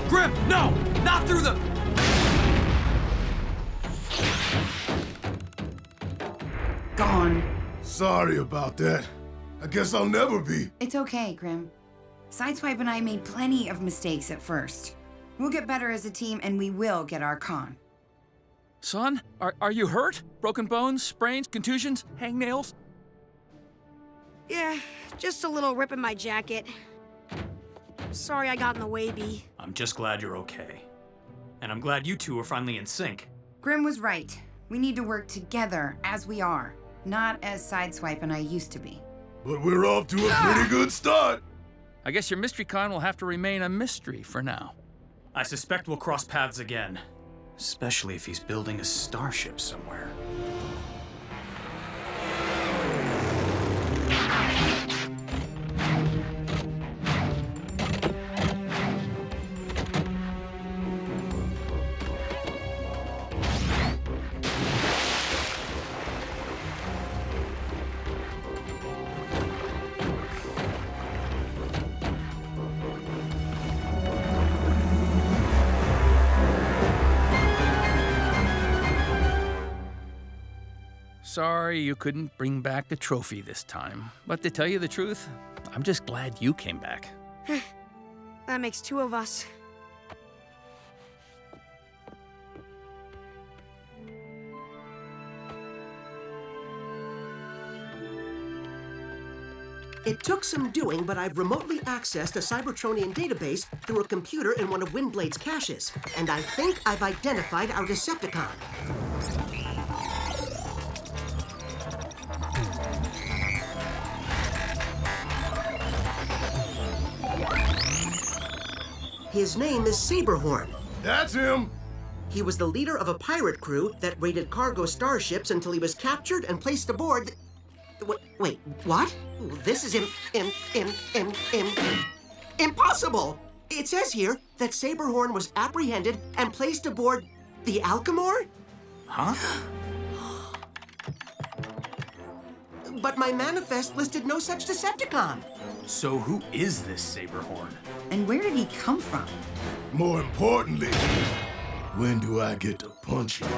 Grim, no! Not through the... Gone. Sorry about that. I guess I'll never be. It's okay, Grim. Sideswipe and I made plenty of mistakes at first. We'll get better as a team, and we will get our con. Son, are you hurt? Broken bones, sprains, contusions, hangnails? Yeah, just a little rip in my jacket. Sorry I got in the way, B. I'm just glad you're okay. And I'm glad you two are finally in sync. Grim was right. We need to work together as we are, not as Sideswipe and I used to be. But we're off to a pretty good start. I guess your mystery con will have to remain a mystery for now. I suspect we'll cross paths again. Especially if he's building a starship somewhere. Sorry you couldn't bring back the trophy this time. But to tell you the truth, I'm just glad you came back. That makes two of us. It took some doing, but I've remotely accessed a Cybertronian database through a computer in one of Windblade's caches. And I think I've identified our Decepticon. His name is Saberhorn. That's him. He was the leader of a pirate crew that raided cargo starships until he was captured and placed aboard Wait, what? This is impossible! It says here that Saberhorn was apprehended and placed aboard the Alchemor? Huh? But my manifest listed no such Decepticon. So who is this Saberhorn? And where did he come from? More importantly, when do I get to punch him?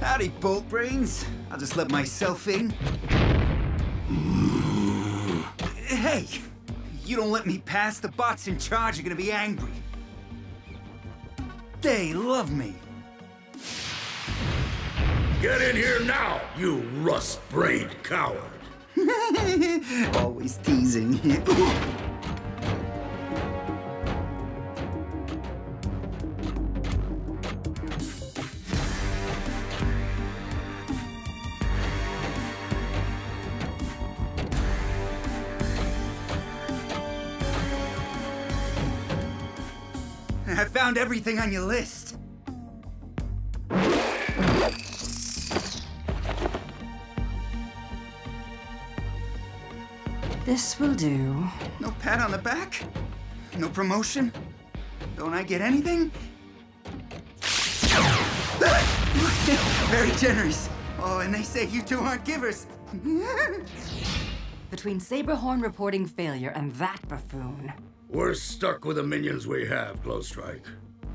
Howdy, bolt brains. I'll just let myself in. Hey, you don't let me pass, the bots in charge are gonna be angry. They love me. Get in here now, you rust-brained coward. Always teasing. I found everything on your list. This will do. No pat on the back? No promotion? Don't I get anything? Very generous. Oh, and they say you two aren't givers. Between Saberhorn reporting failure and that buffoon, We're stuck with the minions we have, Glowstrike.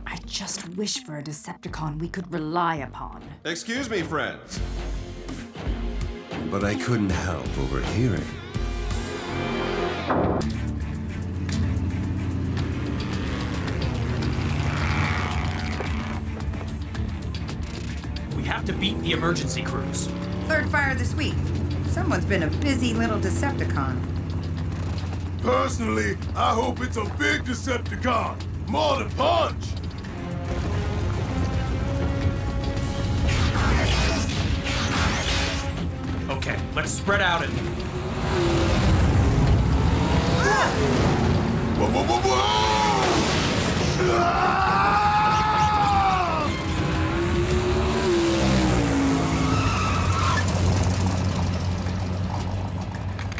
I just wish for a Decepticon we could rely upon. Excuse me, friends. But I couldn't help overhearing. We have to beat the emergency crews. Third fire this week. Someone's been a busy little Decepticon. Personally, I hope it's a big Decepticon. More to punch. Okay, let's spread out and... Whoa, whoa, whoa, whoa!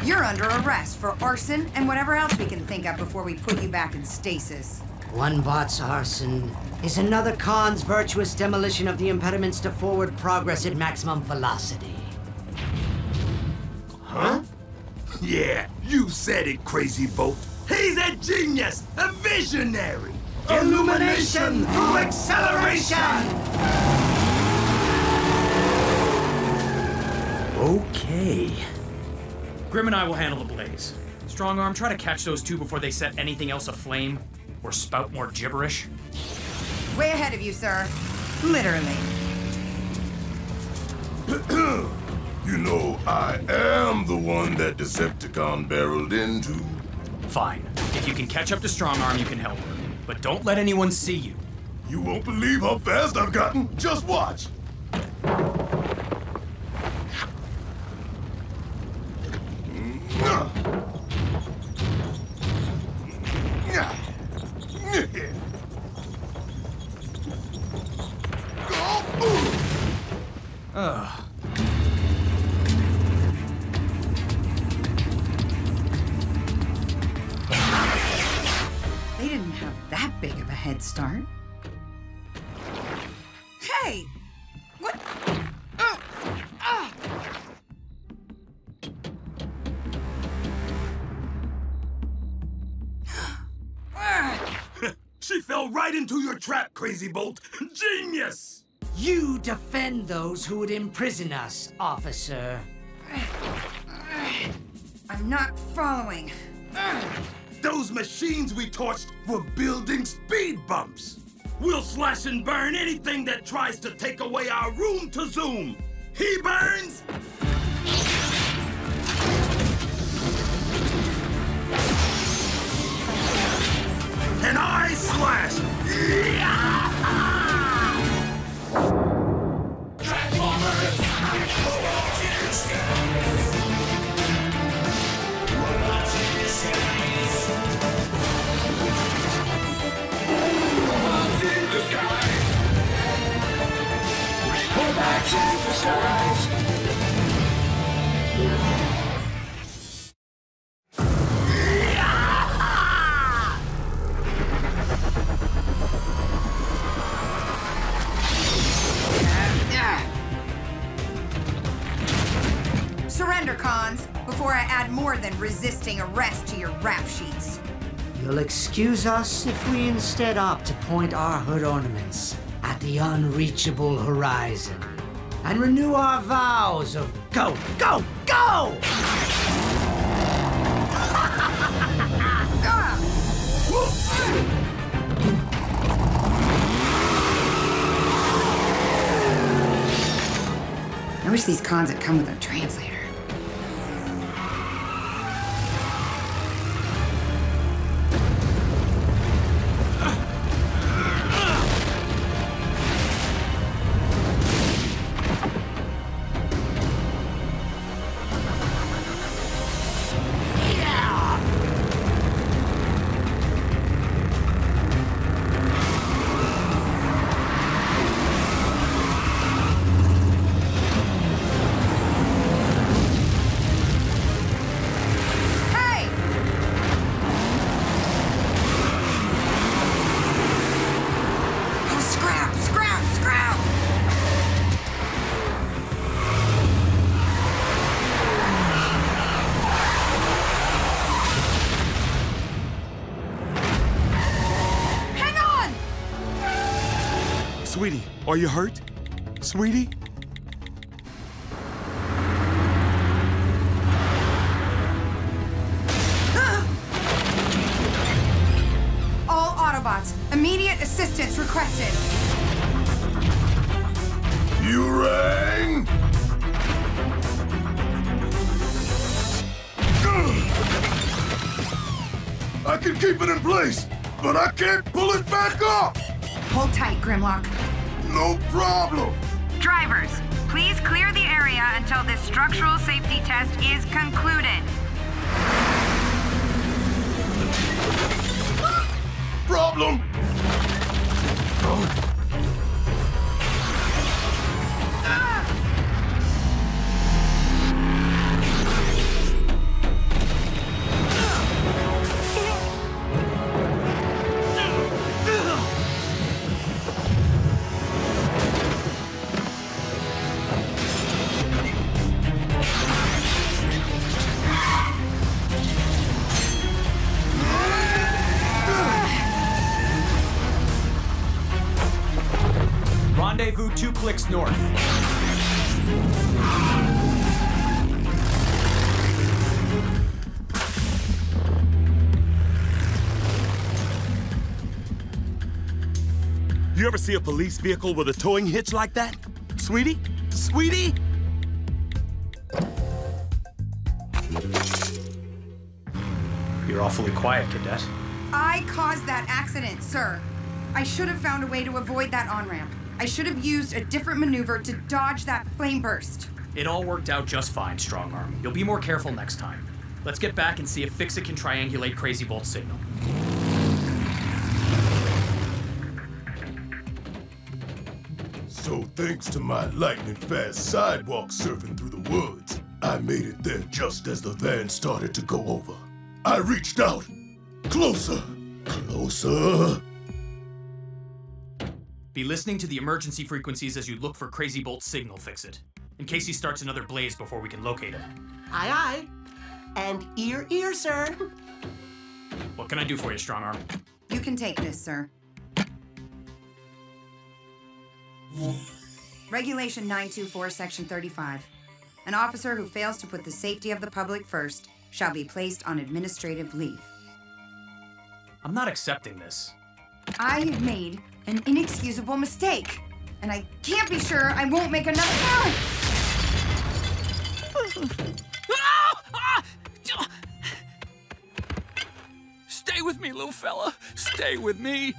You're under arrest for arson and whatever else we can think of before we put you back in stasis. One bot's arson is another con's virtuous demolition of the impediments to forward progress at maximum velocity. Huh? Yeah, you said it, crazy boat. He's a genius, a visionary. Illumination through acceleration! Okay. Grim and I will handle the blaze. Strongarm, try to catch those two before they set anything else aflame or spout more gibberish. Way ahead of you, sir. Literally. You know, I am the one that Decepticon barreled into. Fine. If you can catch up to Strongarm, you can help her. But don't let anyone see you. You won't believe how fast I've gotten. Just watch. Ugh. They didn't have that big of a head start. Hey! What? She fell fell right into your trap, Crazy Bolt. Genius! You defend those who would imprison us, officer. I'm not following. Those machines we torched were building speed bumps. We'll slash and burn anything that tries to take away our room to zoom. He burns! And I slash! Transformers! Robots in disguise! Robots in disguise! Robots in disguise! Robots in disguise! Surrender, cons, before I add more than resisting arrest to your rap sheets. You'll excuse us if we instead opt to point our hood ornaments at the unreachable horizon and renew our vows of go, go, go! I wish these cons had come with a translator. Sweetie, are you hurt? Sweetie? All Autobots, immediate assistance requested. You rang? I can keep it in place, but I can't pull it back up! Hold tight, Grimlock. No problem! Drivers, please clear the area until this structural safety test is concluded. Problem! Rendezvous 2 clicks north. You ever see a police vehicle with a towing hitch like that? Sweetie? Sweetie? You're awfully quiet, Cadet. I caused that accident, sir. I should have found a way to avoid that on-ramp. I should have used a different maneuver to dodge that flame burst. It all worked out just fine, Strongarm. You'll be more careful next time. Let's get back and see if Fix-It can triangulate Crazy Bolt's signal. So thanks to my lightning-fast sidewalk surfing through the woods, I made it there just as the van started to go over. I reached out. Closer. Closer. Be listening to the emergency frequencies as you look for Crazy Bolt's signal, Fix-It, in case he starts another blaze before we can locate him. Aye, aye. And ear, sir. What can I do for you, Strongarm? You can take this, sir. Regulation 924, Section 35. An officer who fails to put the safety of the public first shall be placed on administrative leave. I'm not accepting this. I have made an inexcusable mistake, and I can't be sure I won't make another one. Stay with me, little fella. Stay with me.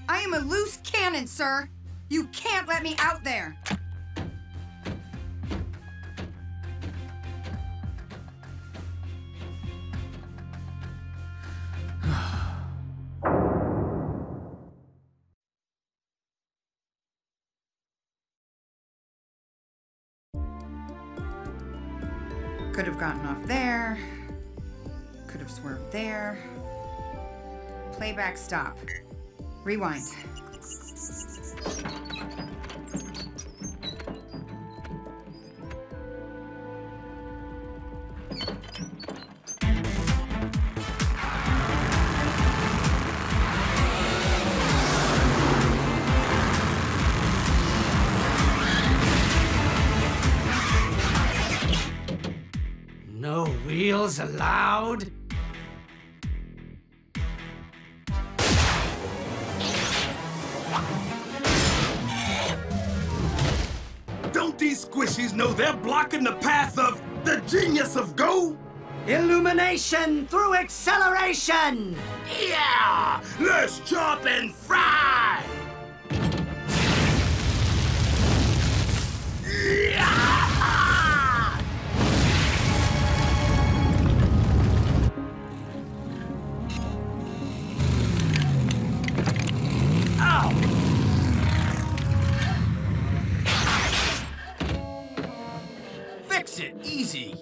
I am a loose cannon, sir. You can't let me out there. Could have gotten off there. Could have swerved there. Playback stop. Rewind. No wheels allowed? Don't these squishies know they're blocking the path of the genius of Go? Illumination through acceleration! Yeah! Let's chop and fry! Yeah! Ow! Fix it, easy.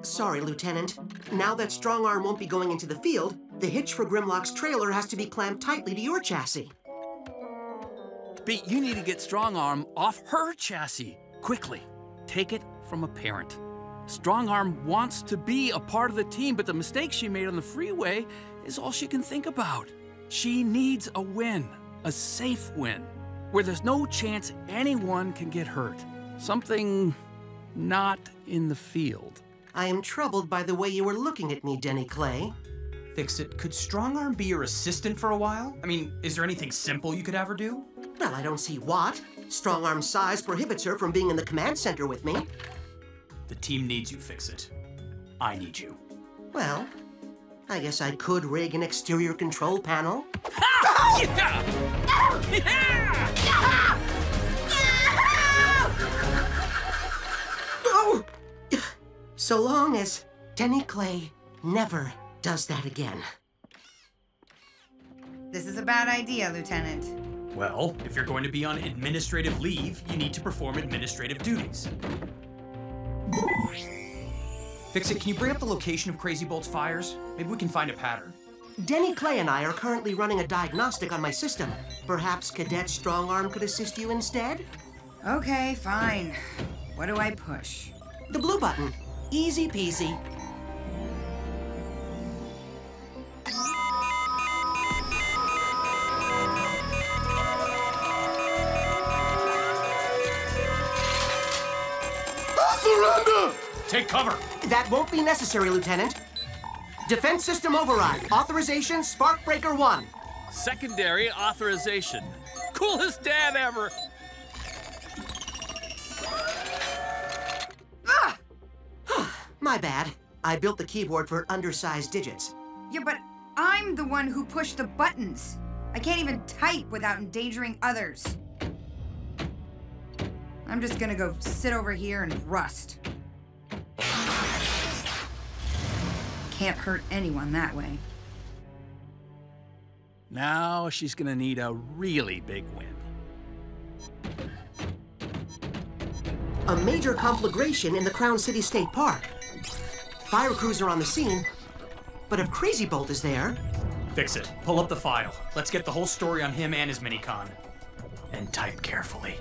Sorry, Lieutenant. Now that Strong Arm won't be going into the field, the hitch for Grimlock's trailer has to be clamped tightly to your chassis. Pete, you need to get Strong Arm off her chassis. Quickly. Take it from a parent. Strong Arm wants to be a part of the team, but the mistake she made on the freeway is all she can think about. She needs a win, a safe win, where there's no chance anyone can get hurt. Something not in the field. I am troubled by the way you were looking at me, Denny Clay. Fix it. Could Strong Arm be your assistant for a while? I mean, is there anything simple you could have her do? Well, I don't see what. Strong Arm's size prohibits her from being in the command center with me. The team needs you, Fix it. I need you. Well, I guess I could rig an exterior control panel. Oh! So long as Denny Clay never does that again. This is a bad idea, Lieutenant. Well, if you're going to be on administrative leave, you need to perform administrative duties. Fix it, can you bring up the location of Crazy Bolt's fires? Maybe we can find a pattern. Denny Clay and I are currently running a diagnostic on my system. Perhaps Cadet Strong Arm could assist you instead? Okay, fine. What do I push? The blue button. Easy peasy. Surrender! Take cover! That won't be necessary, Lieutenant. Defense system override. Authorization Sparkbreaker 1. Secondary authorization. Coolest dad ever! My bad. I built the keyboard for undersized digits. Yeah, but I'm the one who pushed the buttons. I can't even type without endangering others. I'm just gonna go sit over here and rust. Can't hurt anyone that way. Now she's gonna need a really big win. A major conflagration in the Crown City State Park. Fire crews are on the scene, but if Crazy Bolt is there... Fix it. Pull up the file. Let's get the whole story on him and his minicon. And type carefully.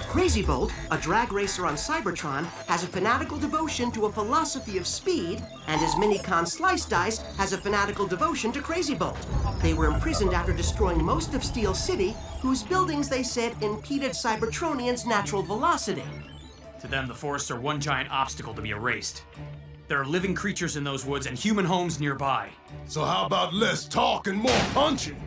Crazy Bolt, a drag racer on Cybertron, has a fanatical devotion to a philosophy of speed, and his Minicon Slice Dice has a fanatical devotion to Crazy Bolt. They were imprisoned after destroying most of Steel City, whose buildings, they said, impeded Cybertronians' natural velocity. To them, the forests are one giant obstacle to be erased. There are living creatures in those woods and human homes nearby. So how about less talk and more punching?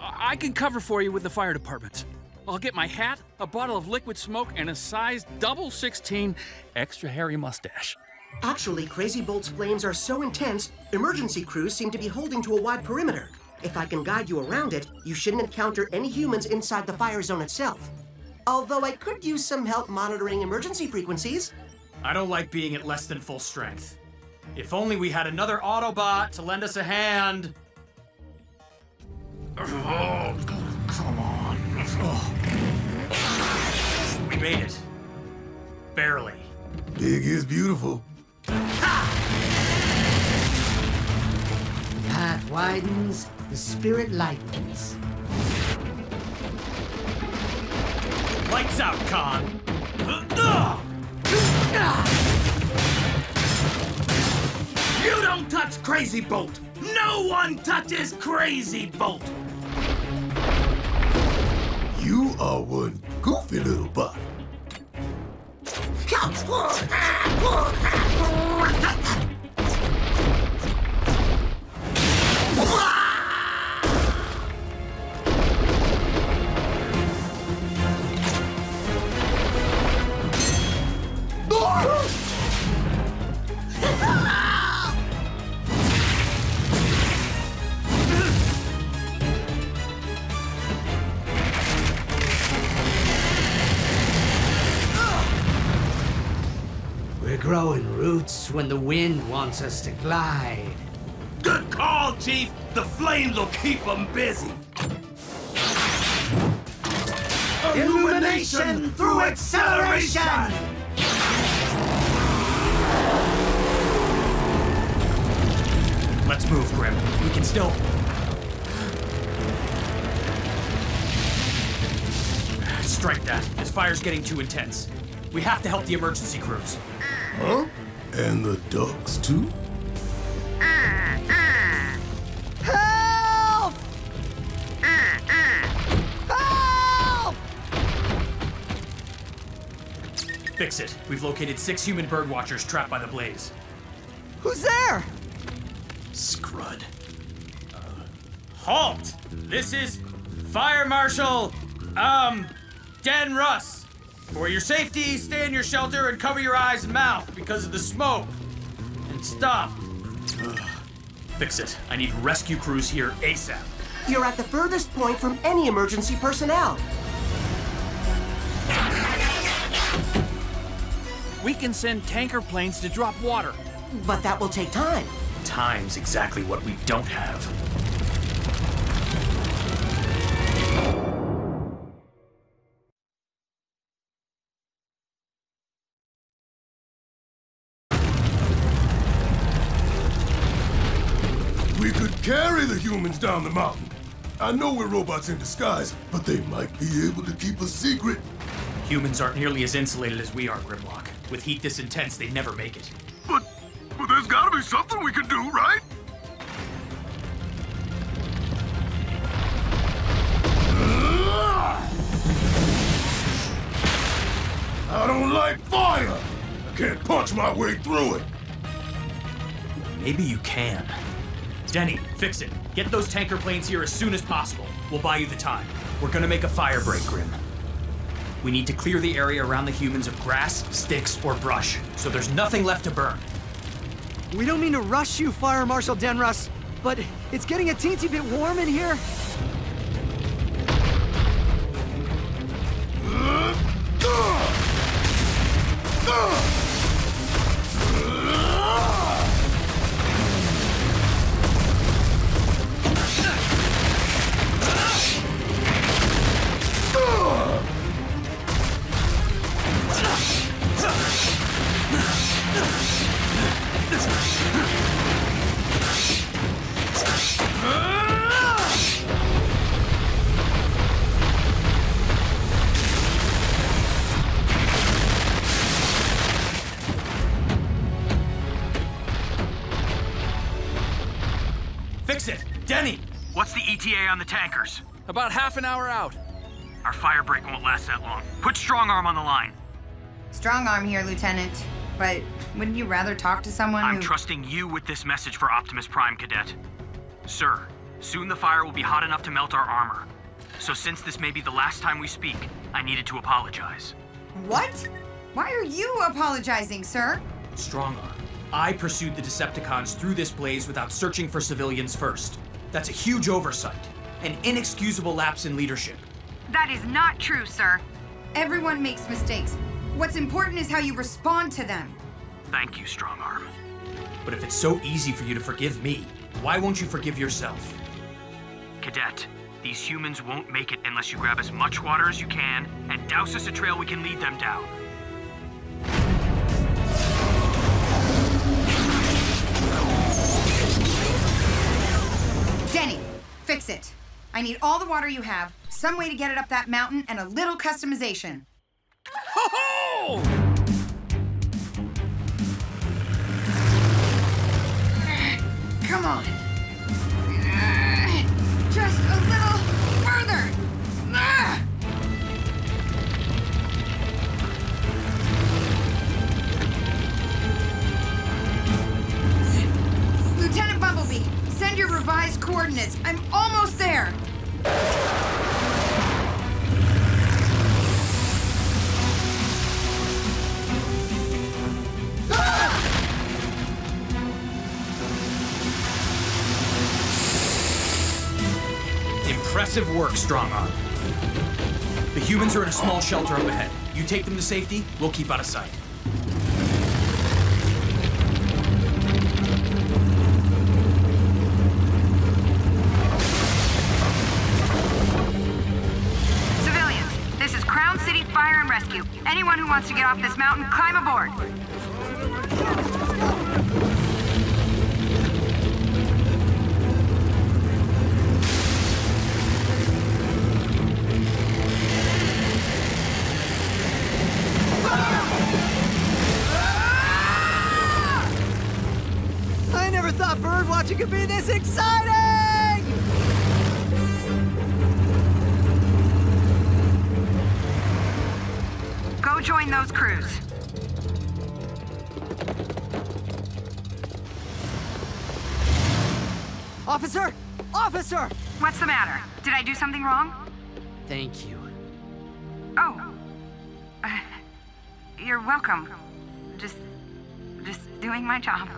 I can cover for you with the fire department. I'll get my hat, a bottle of liquid smoke, and a size double 16 extra hairy mustache. Actually, Crazy Bolt's flames are so intense, emergency crews seem to be holding to a wide perimeter. If I can guide you around it, you shouldn't encounter any humans inside the fire zone itself. Although I could use some help monitoring emergency frequencies. I don't like being at less than full strength. If only we had another Autobot to lend us a hand. Oh, come on. Oh. We made it. Barely. Big is beautiful. The path widens, the spirit lightens. Lights out, Con. You don't touch Crazy Bolt! No one touches Crazy Bolt! You are one goofy little bot. We're growing roots when the wind wants us to glide. Good call, Chief! The flames will keep them busy! Illumination through acceleration! Let's move, Grim. We can still... Strike that. This fire's getting too intense. We have to help the emergency crews. Huh? And the ducks, too? Help! Help! Fix it. We've located 6 human bird watchers trapped by the blaze. Who's there? Scrud. Halt! This is Fire Marshal, Dan Russ. For your safety, stay in your shelter and cover your eyes and mouth because of the smoke. And stop. Fix it. I need rescue crews here ASAP. You're at the furthest point from any emergency personnel. We can send tanker planes to drop water. But that will take time. Time's exactly what we don't have. We could carry the humans down the mountain. I know we're robots in disguise, but they might be able to keep a secret. Humans aren't nearly as insulated as we are, Grimlock. With heat this intense, they'd never make it. But there's gotta be something we can do, right? I don't like fire! I can't punch my way through it! Maybe you can. Denny, fix it. Get those tanker planes here as soon as possible. We'll buy you the time. We're gonna make a fire break, Grim. We need to clear the area around the humans of grass, sticks, or brush, so there's nothing left to burn. We don't mean to rush you, Fire Marshal Denruss, but it's getting a teensy bit warm in here. Fix it! Denny! What's the ETA on the tankers? About half an hour out. Our fire break won't last that long. Put Strong Arm on the line. Strong arm here, Lieutenant. But wouldn't you rather talk to someone I'm trusting you with this message for Optimus Prime, Cadet. Sir, soon the fire will be hot enough to melt our armor. So since this may be the last time we speak, I needed to apologize. What? Why are you apologizing, sir? Strong Arm. I pursued the Decepticons through this blaze without searching for civilians first. That's a huge oversight. An inexcusable lapse in leadership. That is not true, sir. Everyone makes mistakes. What's important is how you respond to them. Thank you, Strong Arm. But if it's so easy for you to forgive me, why won't you forgive yourself? Cadet, these humans won't make it unless you grab as much water as you can and douse us a trail we can lead them down. Denny, fix it. I need all the water you have, some way to get it up that mountain, and a little customization. Ho-ho! Come on. Just a little further. Lieutenant Bumblebee, send your revised coordinates. I'm almost there. Impressive work, Strong Arm. The humans are in a small shelter up ahead. You take them to safety, we'll keep out of sight. Civilians, this is Crown City Fire and Rescue. Anyone who wants to get off this mountain, climb aboard. I never thought bird watching could be this exciting! Go join those crews. Officer! Officer! What's the matter? Did I do something wrong? Thank you. Oh. You're welcome. Just doing my job.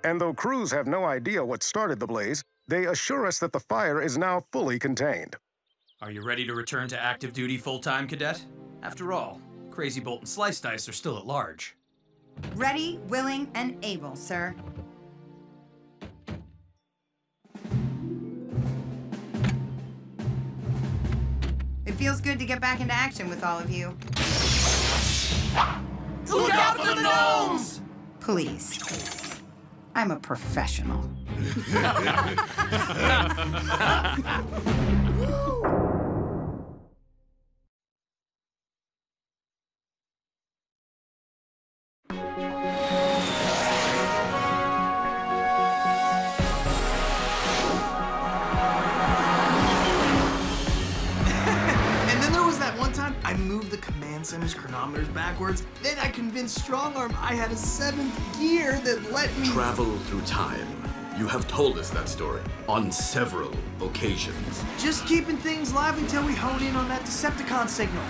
And though crews have no idea what started the blaze, they assure us that the fire is now fully contained. Are you ready to return to active duty full-time, Cadet? After all, Crazy Bolt and Slice Dice are still at large. Ready, willing, and able, sir. It feels good to get back into action with all of you. Look out for the gnomes! Please. I'm a professional. I moved the command center's chronometers backwards. Then I convinced Strong Arm I had a 7th gear that let me travel through time. You have told us that story on several occasions. Just keeping things live until we hone in on that Decepticon signal.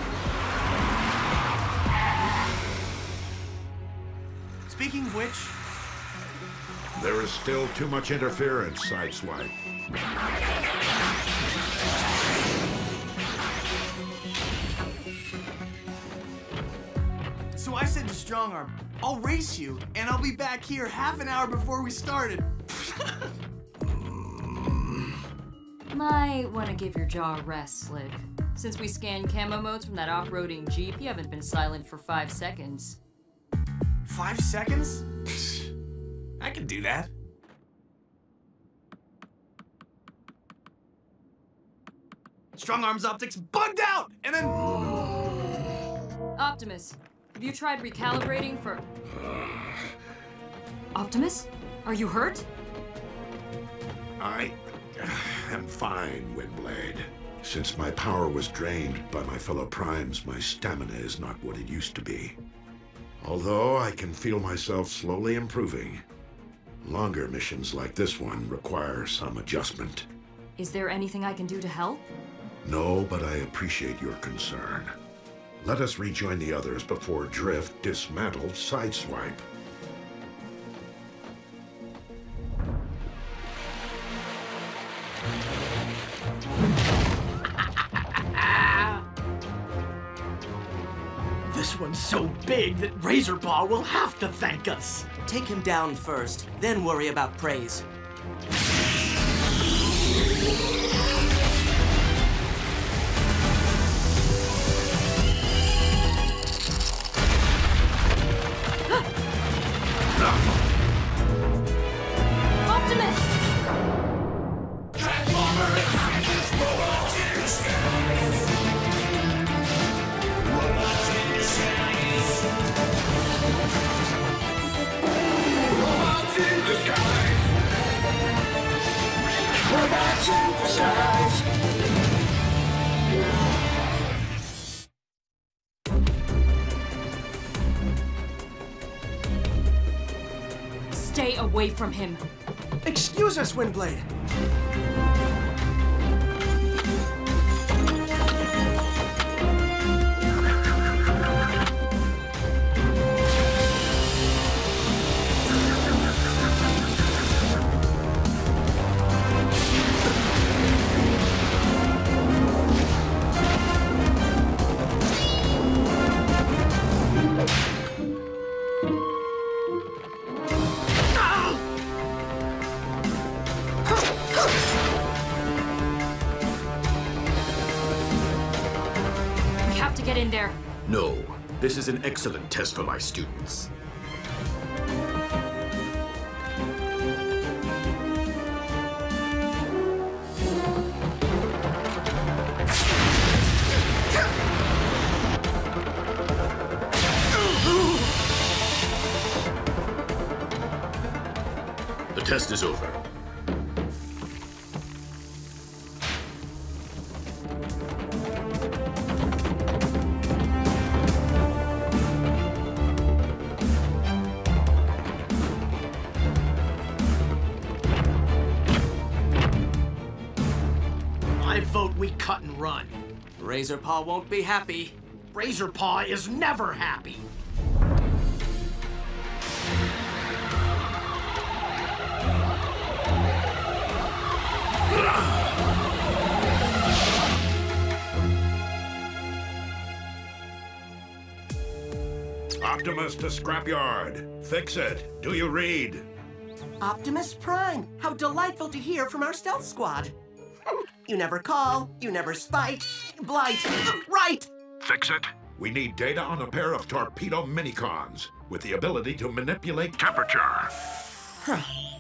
Speaking of which... There is still too much interference, Sideswipe. So I said to Strong Arm, I'll race you, and I'll be back here half an hour before we started. Might want to give your jaw a rest, Slick. Since we scanned camo modes from that off-roading Jeep, you haven't been silent for 5 seconds. 5 seconds? I can do that. Strong Arm's optics bugged out, and then... Optimus, have you tried recalibrating for... Optimus? Are you hurt? I am fine, Windblade. Since my power was drained by my fellow Primes, my stamina is not what it used to be. Although I can feel myself slowly improving, longer missions like this one require some adjustment. Is there anything I can do to help? No, but I appreciate your concern. Let us rejoin the others before Drift dismantles Sideswipe. This one's so big that Razorpaw will have to thank us. Take him down first, then worry about praise. Optimus! Robots in disguise. Stay away from him. Excuse us, Windblade. Get in there. No, this is an excellent test for my students. The test is over. I vote we cut and run. Razorpaw won't be happy. Razorpaw is never happy. Optimus to scrapyard. Fix it. Do you read? Optimus Prime, how delightful to hear from our stealth squad. You never call, you never spite. Blight, right! Fix it. We need data on a pair of torpedo minicons with the ability to manipulate temperature.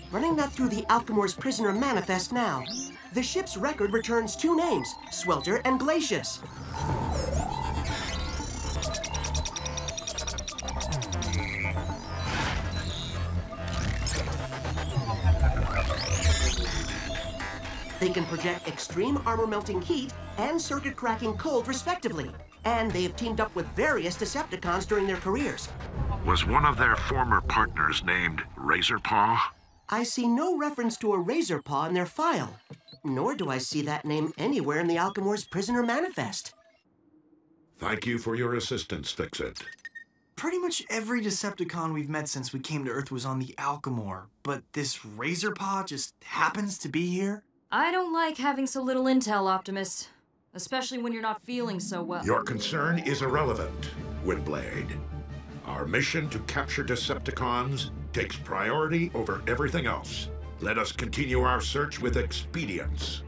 Running that through the Alchemor's prisoner manifest now. The ship's record returns two names, Swelter and Glacius. They can project extreme armor-melting heat and circuit-cracking cold, respectively. And they have teamed up with various Decepticons during their careers. Was one of their former partners named Razorpaw? I see no reference to a Razorpaw in their file, nor do I see that name anywhere in the Alchemor's prisoner manifest. Thank you for your assistance, Fix-It. Pretty much every Decepticon we've met since we came to Earth was on the Alchemor, but this Razorpaw just happens to be here? I don't like having so little intel, Optimus. Especially when you're not feeling so well. Your concern is irrelevant, Windblade. Our mission to capture Decepticons takes priority over everything else. Let us continue our search with expedience.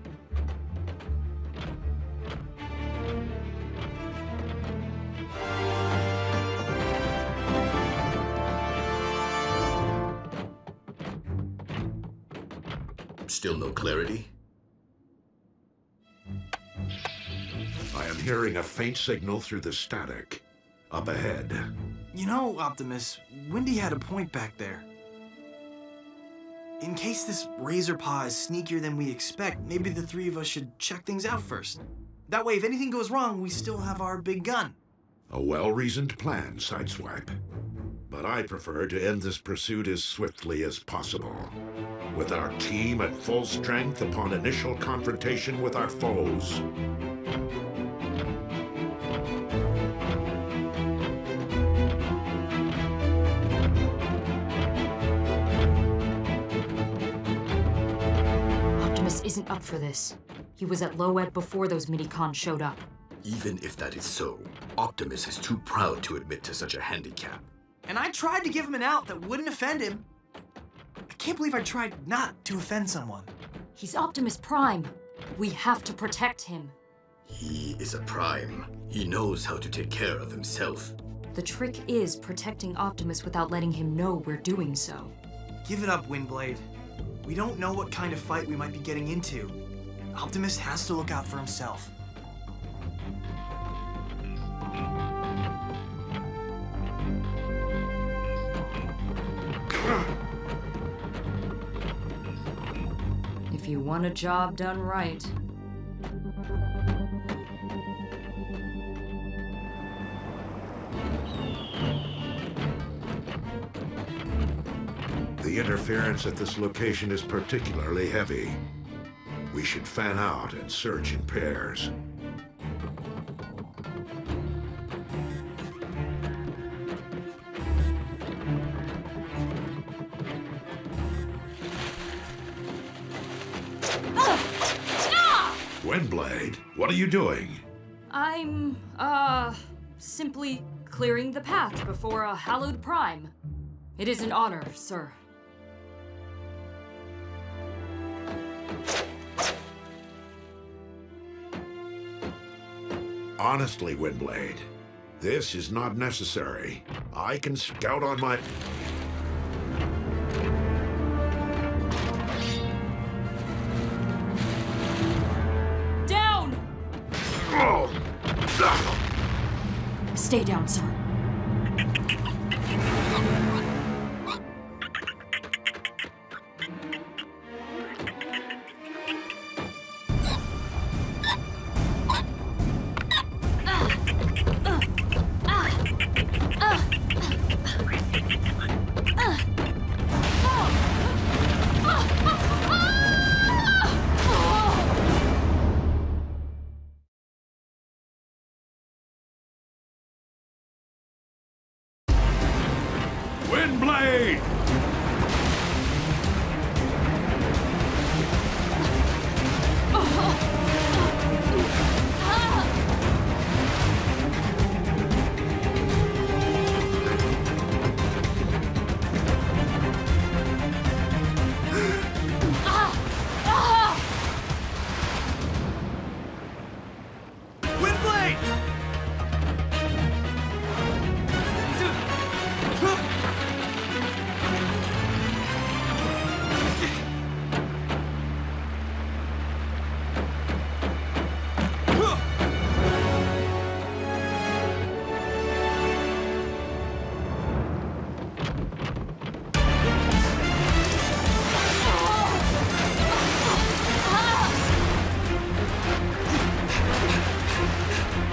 Still no clarity? hearing a faint signal through the static. Up ahead. You know, Optimus, Wendy had a point back there. In case this Razor Paw is sneakier than we expect, maybe the three of us should check things out first. That way, if anything goes wrong, we still have our big gun. A well-reasoned plan, Sideswipe. But I prefer to end this pursuit as swiftly as possible. With our team at full strength upon initial confrontation with our foes. Optimus isn't up for this. He was at low ed before those mini-cons showed up. Even if that is so, Optimus is too proud to admit to such a handicap. And I tried to give him an out that wouldn't offend him. I can't believe I tried not to offend someone. He's Optimus Prime. We have to protect him. He is a Prime. He knows how to take care of himself. The trick is protecting Optimus without letting him know we're doing so. Give it up, Windblade. We don't know what kind of fight we might be getting into. Optimus has to look out for himself. If you want a job done right. The interference at this location is particularly heavy. We should fan out and search in pairs. Windblade, what are you doing? I'm, simply clearing the path before a hallowed Prime. It is an honor, sir. Honestly, Windblade, this is not necessary. I can scout on my... Down! Oh! Stay down, sir. Windblade!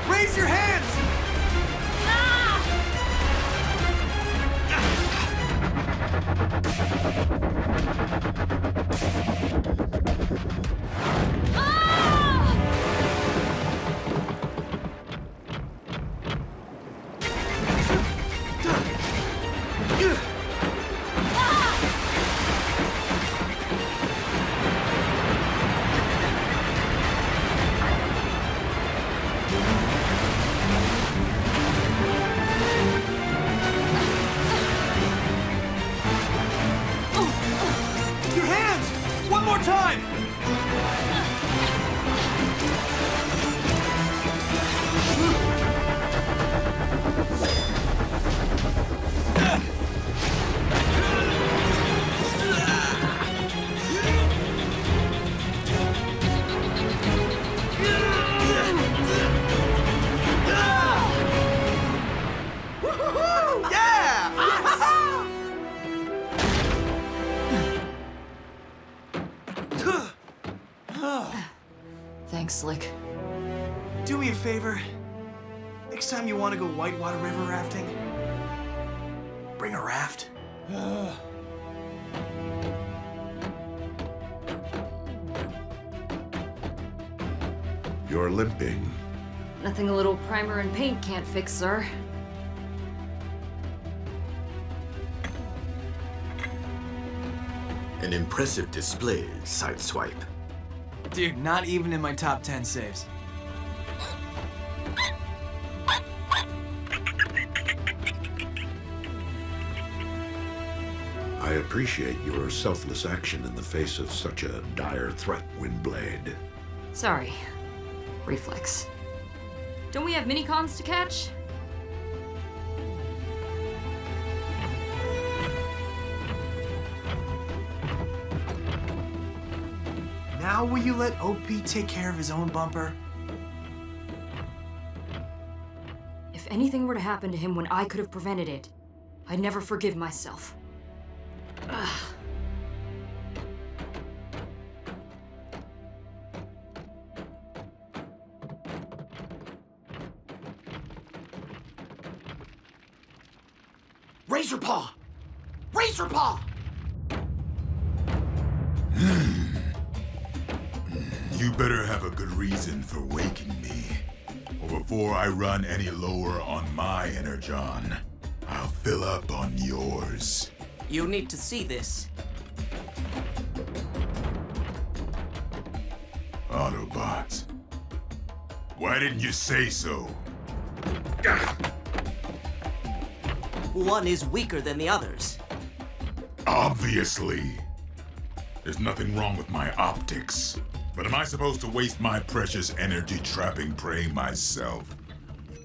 Raise your hands! Your hands! One more time! Thanks, Slick. Do me a favor. Next time you want to go whitewater river rafting, bring a raft. You're limping. Nothing a little primer and paint can't fix, sir. An impressive display, Sideswipe. Dude, not even in my top 10 saves. I appreciate your selfless action in the face of such a dire threat, Windblade. Sorry. Reflex. Don't we have minicons to catch? Now will you let OP take care of his own bumper? If anything were to happen to him when I could have prevented it, I'd never forgive myself. Ugh. Razor Paw! Razor Paw! You better have a good reason for waking me. Or before I run any lower on my energon, I'll fill up on yours. You need to see this. Autobots. Why didn't you say so? One is weaker than the others. Obviously. There's nothing wrong with my optics. But am I supposed to waste my precious energy trapping prey myself?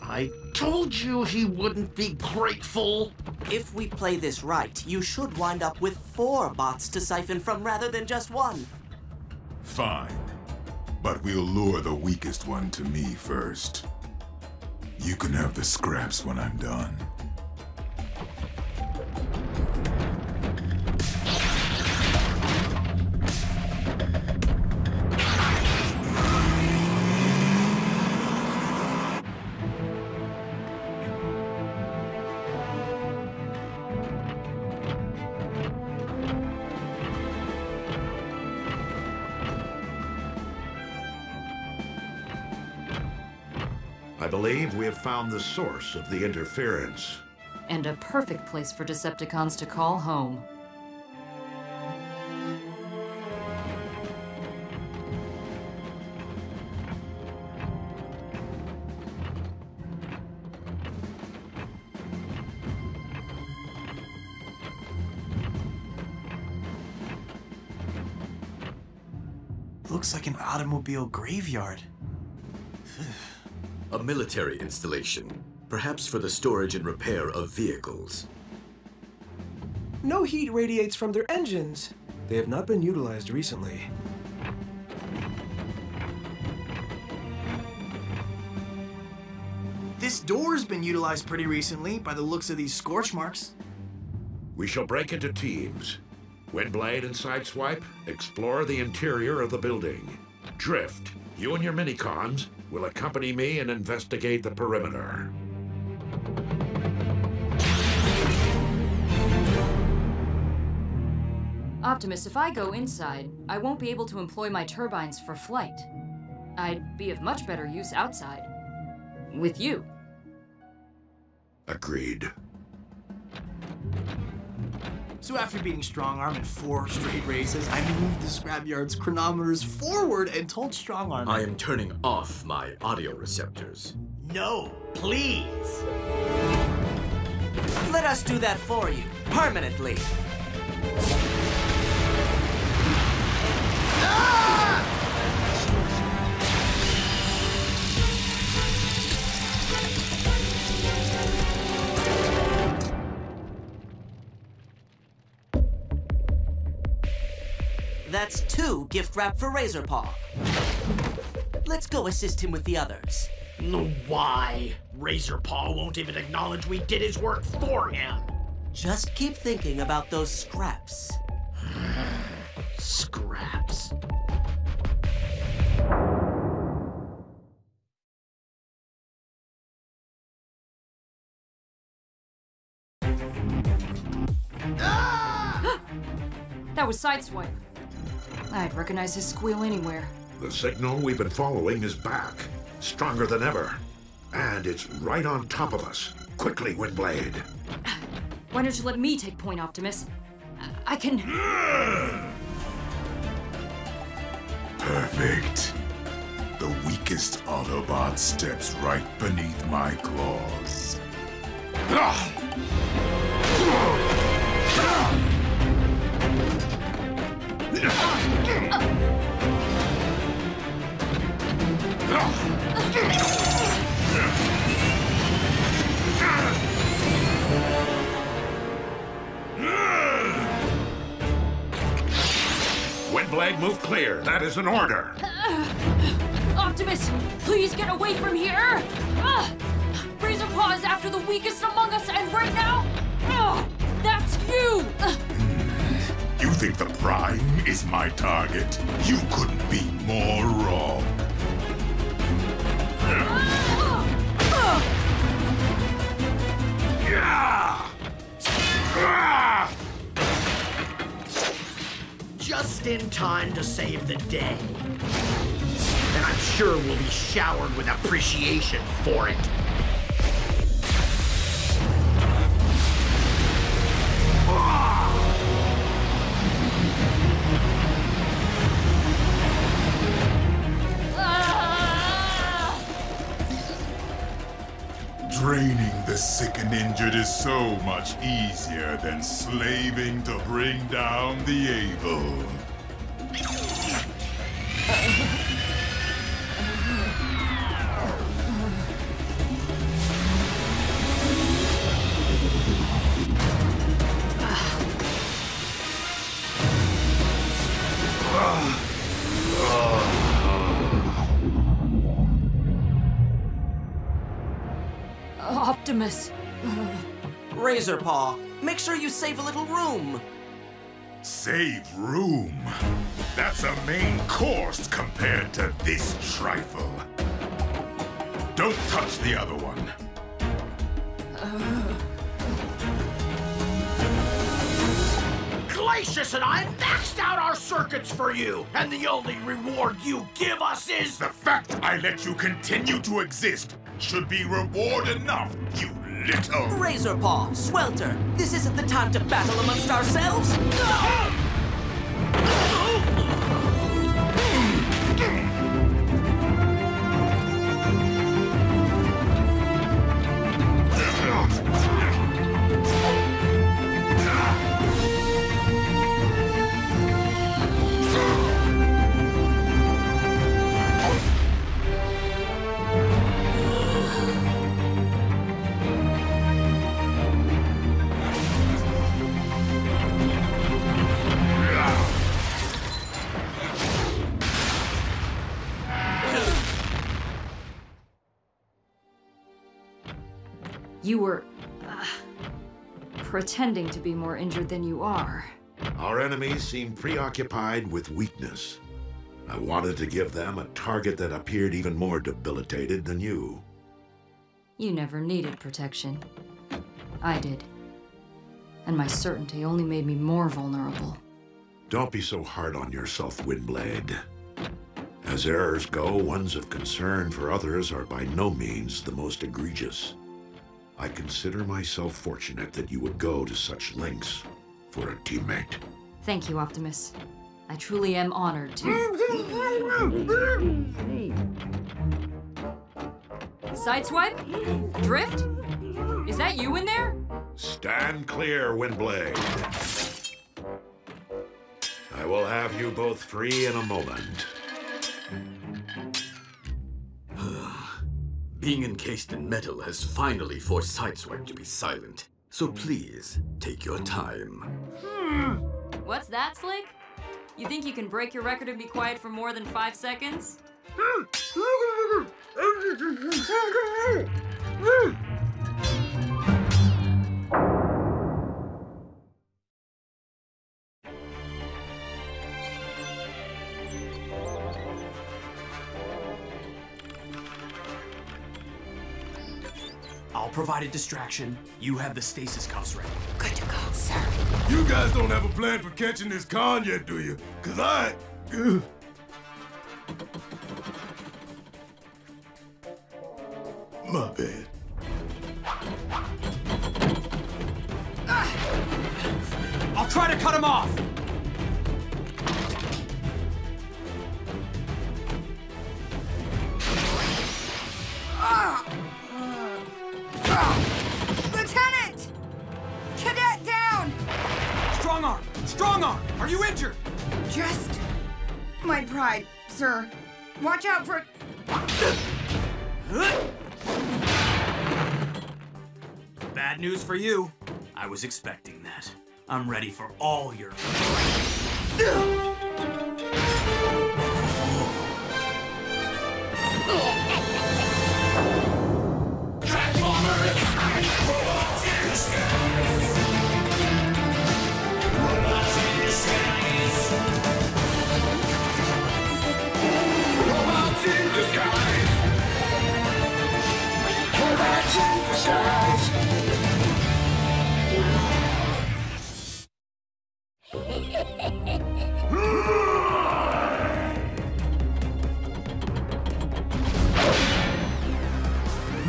I told you he wouldn't be grateful. If we play this right, you should wind up with 4 bots to siphon from rather than just one. Fine. But we'll lure the weakest one to me first. You can have the scraps when I'm done. I believe we have found the source of the interference. And a perfect place for Decepticons to call home. Looks like an automobile graveyard. A military installation, perhaps for the storage and repair of vehicles. No heat radiates from their engines. They have not been utilized recently. This door's been utilized pretty recently by the looks of these scorch marks. We shall break into teams. Windblade and Sideswipe, explore the interior of the building. Drift, you and your minicons will accompany me and investigate the perimeter. Optimus, if I go inside, I won't be able to employ my turbines for flight. I'd be of much better use outside. With you. Agreed. So after beating Strongarm in 4 straight races, I moved the scrapyard's chronometers forward and told Strongarm... I am turning off my audio receptors. No, please. Let us do that for you, permanently. That's 2 gift wrap for Razor Paw. Let's go assist him with the others. No, why? Razor Paw won't even acknowledge we did his work for him. Just keep thinking about those scraps. Scraps. That was Sideswipe. I'd recognize his squeal anywhere. The signal we've been following is back, stronger than ever. And it's right on top of us. Quickly, Windblade. Why don't you let me take point, Optimus? I can... Perfect. The weakest Autobot steps right beneath my claws. Windblade, move clear. That is an order. Optimus, please get away from here! Razor Paw is after the weakest among us, and right now, that's you! You think the Prime is my target? You couldn't be more wrong. Just in time to save the day. And I'm sure we'll be showered with appreciation for it. Draining the sick and injured is so much easier than slaving to bring down the able. Optimus. Razor Paw, make sure you save a little room. Save room? That's a main course compared to this trifle. Don't touch the other one. Glacius and I maxed out our circuits for you, and the only reward you give us is... The fact I let you continue to exist should be reward enough, you little... Razor Paw, Swelter, this isn't the time to battle amongst ourselves. You were... pretending to be more injured than you are. Our enemies seem preoccupied with weakness. I wanted to give them a target that appeared even more debilitated than you. You never needed protection. I did. And my certainty only made me more vulnerable. Don't be so hard on yourself, Windblade. As errors go, ones of concern for others are by no means the most egregious. I consider myself fortunate that you would go to such lengths for a teammate. Thank you, Optimus. I truly am honored to... Sideswipe? Drift? Is that you in there? Stand clear, Windblade. I will have you both free in a moment. Being encased in metal has finally forced Sideswipe to be silent. So please, take your time. What's that, Slick? You think you can break your record and be quiet for more than 5 seconds? I'll provide a distraction. You have the stasis cuffs ready. Good to go, sir. You You guys don't have a plan for catching this con yet, do you? 'Cause my bad. I'll try to cut him off! Lieutenant! Cadet down! Strong arm! Strong arm! Are you injured? Just my pride, sir. Watch out for... Bad news for you. I was expecting that. I'm ready for all your...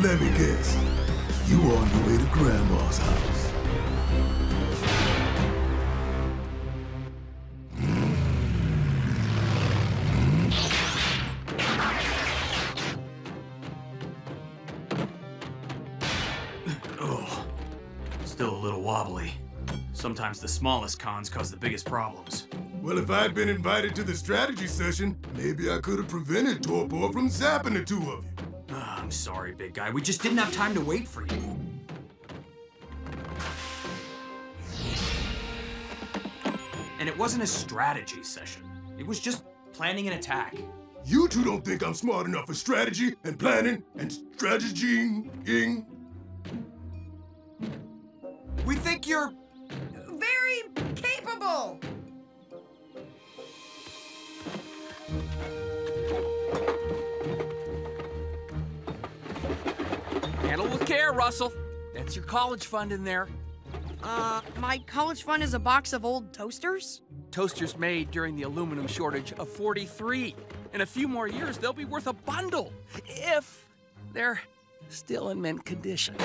Let me guess. You on your way to Grandma's house. Oh, still a little wobbly. Sometimes the smallest cons cause the biggest problems. Well, if I'd been invited to the strategy session, maybe I could have prevented Torpor from zapping the two of you. I'm sorry, big guy. We just didn't have time to wait for you. And it wasn't a strategy session. It was just planning an attack. You two don't think I'm smart enough for strategy and planning and strategy-ing? We think you're... very capable! Handle with care, Russell. That's your college fund in there. My college fund is a box of old toasters? Toasters made during the aluminum shortage of '43. In a few more years, they'll be worth a bundle, if they're still in mint condition.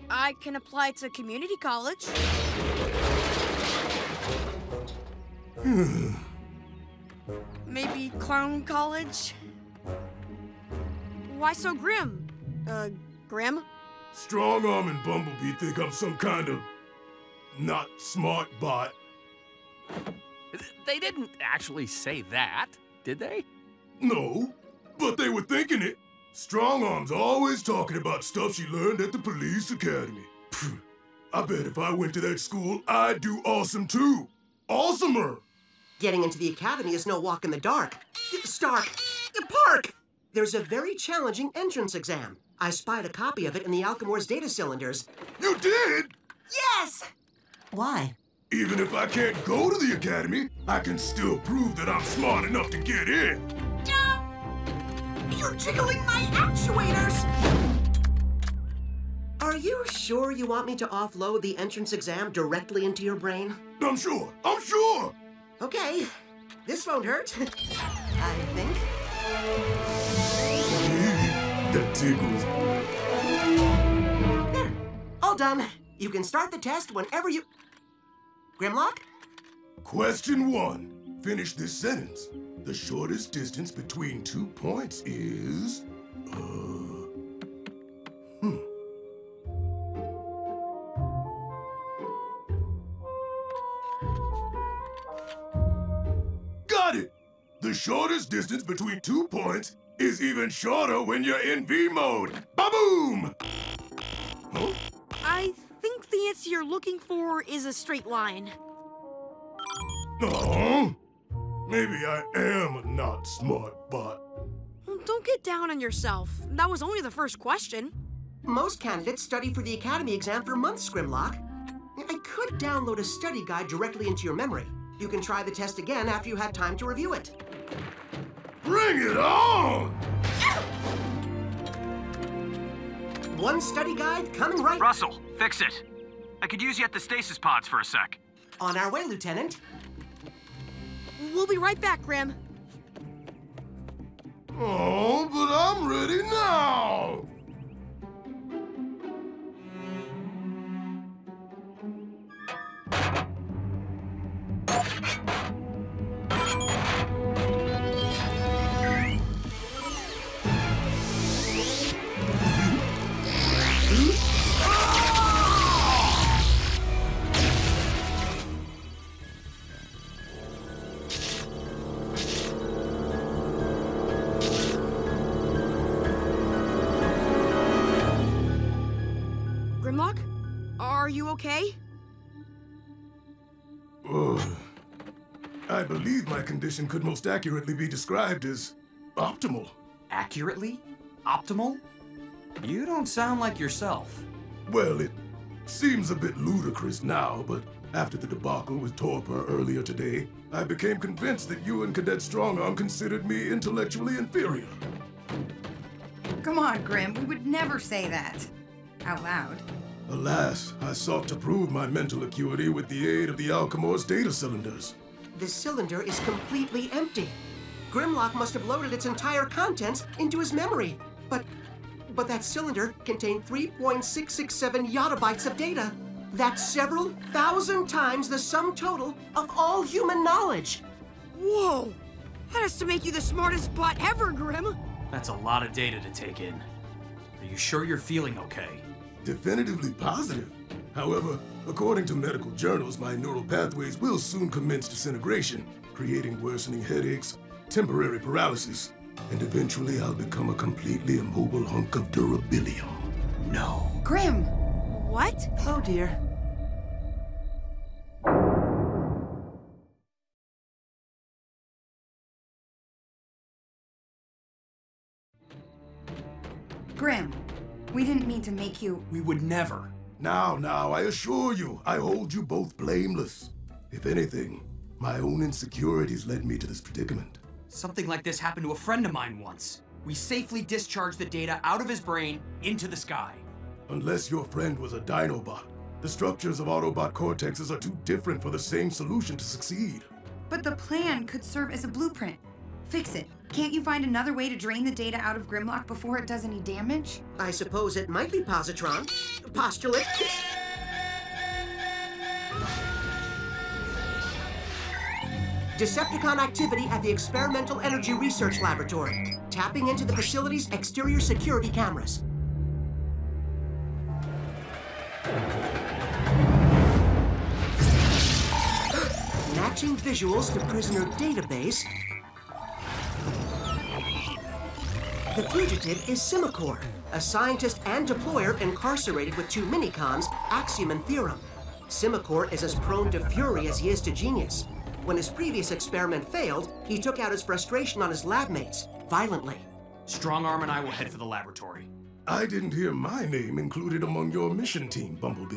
I can apply to community college. Maybe clown college? Why so grim? Grim? Strong Arm and Bumblebee think I'm some kind of not smart bot. They didn't actually say that, did they? No, but they were thinking it. Strong Arm's always talking about stuff she learned at the police academy. Pfft, I bet if I went to that school, I'd do awesome too. Awesomer! Getting into the academy is no walk in the dark. Stark, park! There's a very challenging entrance exam. I spied a copy of it in the Alchemor's data cylinders. You did? Yes! Why? Even if I can't go to the academy, I can still prove that I'm smart enough to get in. You're jiggling my actuators! Are you sure you want me to offload the entrance exam directly into your brain? I'm sure. I'm sure! Okay. This won't hurt. I think. That tickles. There. All done. You can start the test whenever you... Grimlock? Question 1. Finish this sentence. The shortest distance between 2 points is... Got it! The shortest distance between 2 points is even shorter when you're in V mode. Ba-boom! Huh? I think the answer you're looking for is a straight line. Oh, maybe I am a not smart bot. Don't get down on yourself. That was only the first question. Most candidates study for the academy exam for months, Grimlock. I could download a study guide directly into your memory. You can try the test again after you had time to review it. Bring it on! One study guide coming right... Russell, fix it. I could use you at the stasis pods for a sec. On our way, Lieutenant. We'll be right back, Grim. Oh, but I'm ready now! Grimlock? Are you okay? I believe my condition could most accurately be described as optimal. Accurately? Optimal? You don't sound like yourself. Well, it seems a bit ludicrous now, but after the debacle with Torpor earlier today, I became convinced that you and Cadet Strongarm considered me intellectually inferior. Come on, Grim. We would never say that. Out loud. Alas, I sought to prove my mental acuity with the aid of the Alchemor's data cylinders. The cylinder is completely empty. Grimlock must have loaded its entire contents into his memory. But that cylinder contained 3.667 yottabytes of data. That's several thousand times the sum total of all human knowledge. Whoa! That has to make you the smartest bot ever, Grim. That's a lot of data to take in. Are you sure you're feeling okay? Definitively positive. However, according to medical journals, my neural pathways will soon commence disintegration, creating worsening headaches, temporary paralysis, and eventually I'll become a completely immobile hunk of durabilium. No. Grim! What? Oh dear. Grim, we didn't mean to make you... We would never. Now, I assure you, I hold you both blameless. If anything, my own insecurities led me to this predicament. Something like this happened to a friend of mine once. We safely discharged the data out of his brain into the sky. Unless your friend was a dinobot, the structures of Autobot cortexes are too different for the same solution to succeed. But the plan could serve as a blueprint. Fix it. Can't you find another way to drain the data out of Grimlock before it does any damage? I suppose it might be positron. Postulate. Decepticon activity at the Experimental Energy Research Laboratory. Tapping into the facility's exterior security cameras. Matching visuals to prisoner database. The fugitive is Simicor, a scientist and deployer incarcerated with two minicons, Axiom and Theorem. Simicor is as prone to fury as he is to genius. When his previous experiment failed, he took out his frustration on his lab mates, violently. Strongarm and I will head for the laboratory. I didn't hear my name included among your mission team, Bumblebee.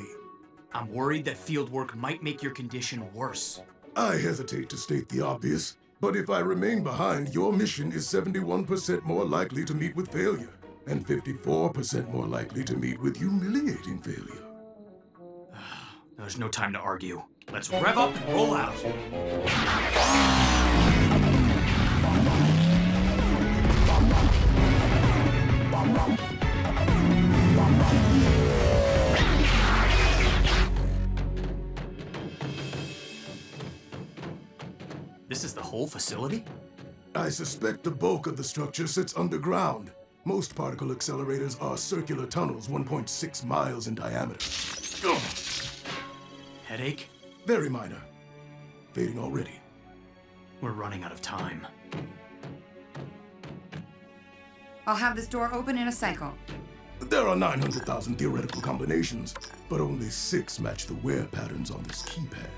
I'm worried that field work might make your condition worse. I hesitate to state the obvious, but if I remain behind, your mission is 71% more likely to meet with failure, and 54% more likely to meet with humiliating failure. There's no time to argue. Let's rev up and roll out. This is the whole facility? I suspect the bulk of the structure sits underground. Most particle accelerators are circular tunnels 1.6 miles in diameter. Headache? Very minor. Fading already. We're running out of time. I'll have this door open in a cycle. There are 900,000 theoretical combinations, but only 6 match the wear patterns on this keypad.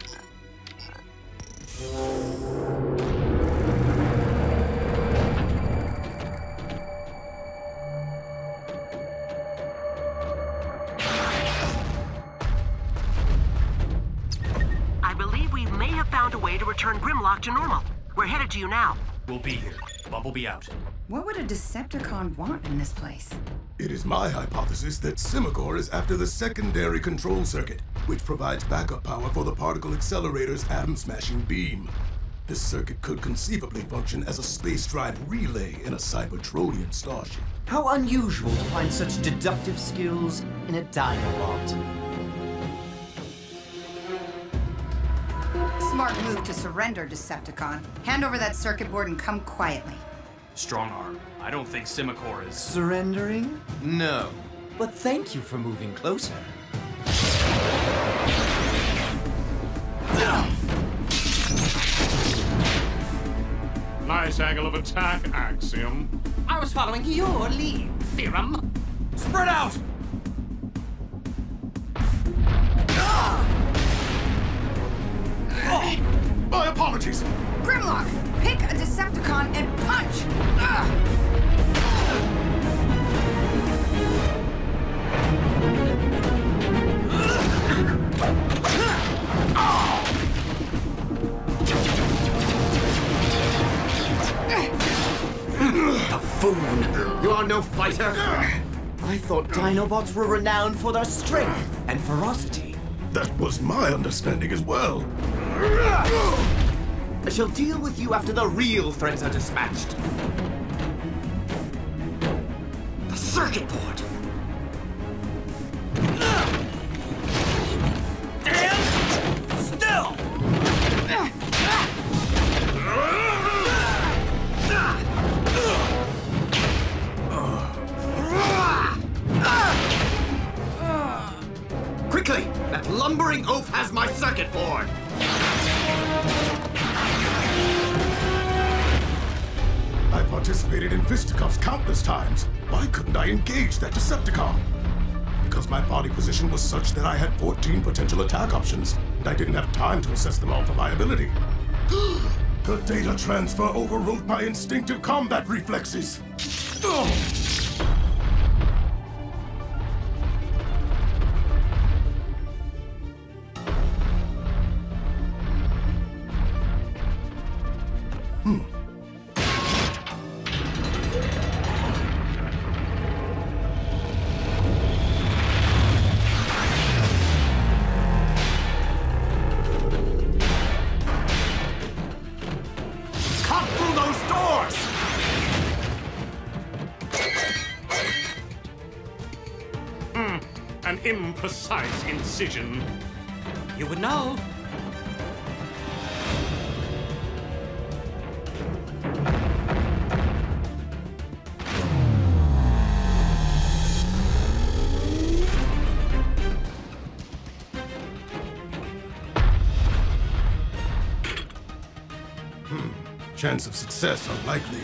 I believe we may have found a way to return Grimlock to normal. We're headed to you now. We'll be here. Bumblebee out. What would a Decepticon want in this place? It is my hypothesis that Simicore is after the secondary control circuit, which provides backup power for the particle accelerator's atom-smashing beam. This circuit could conceivably function as a space drive relay in a Cybertronian starship. How unusual to find such deductive skills in a dinobot. Smart move to surrender, Decepticon. Hand over that circuit board and come quietly. Strong arm. I don't think Simicore is... Surrendering? No. But thank you for moving closer. Nice angle of attack, Axiom. I was following your lead, Theorem. Spread out! Oh, my apologies! Grimlock, pick a Decepticon and punch! Buffoon! You are no fighter! I thought Dinobots were renowned for their strength and ferocity. That was my understanding as well. I shall deal with you after the real threats are dispatched. The circuit board! Stand still! Quickly! That lumbering oaf has my circuit board! I participated in fisticuffs countless times. Why couldn't I engage that Decepticon? Because my body position was such that I had 14 potential attack options, and I didn't have time to assess them all for viability. The data transfer overrode my instinctive combat reflexes. An imprecise incision. You would know. Chance of success unlikely.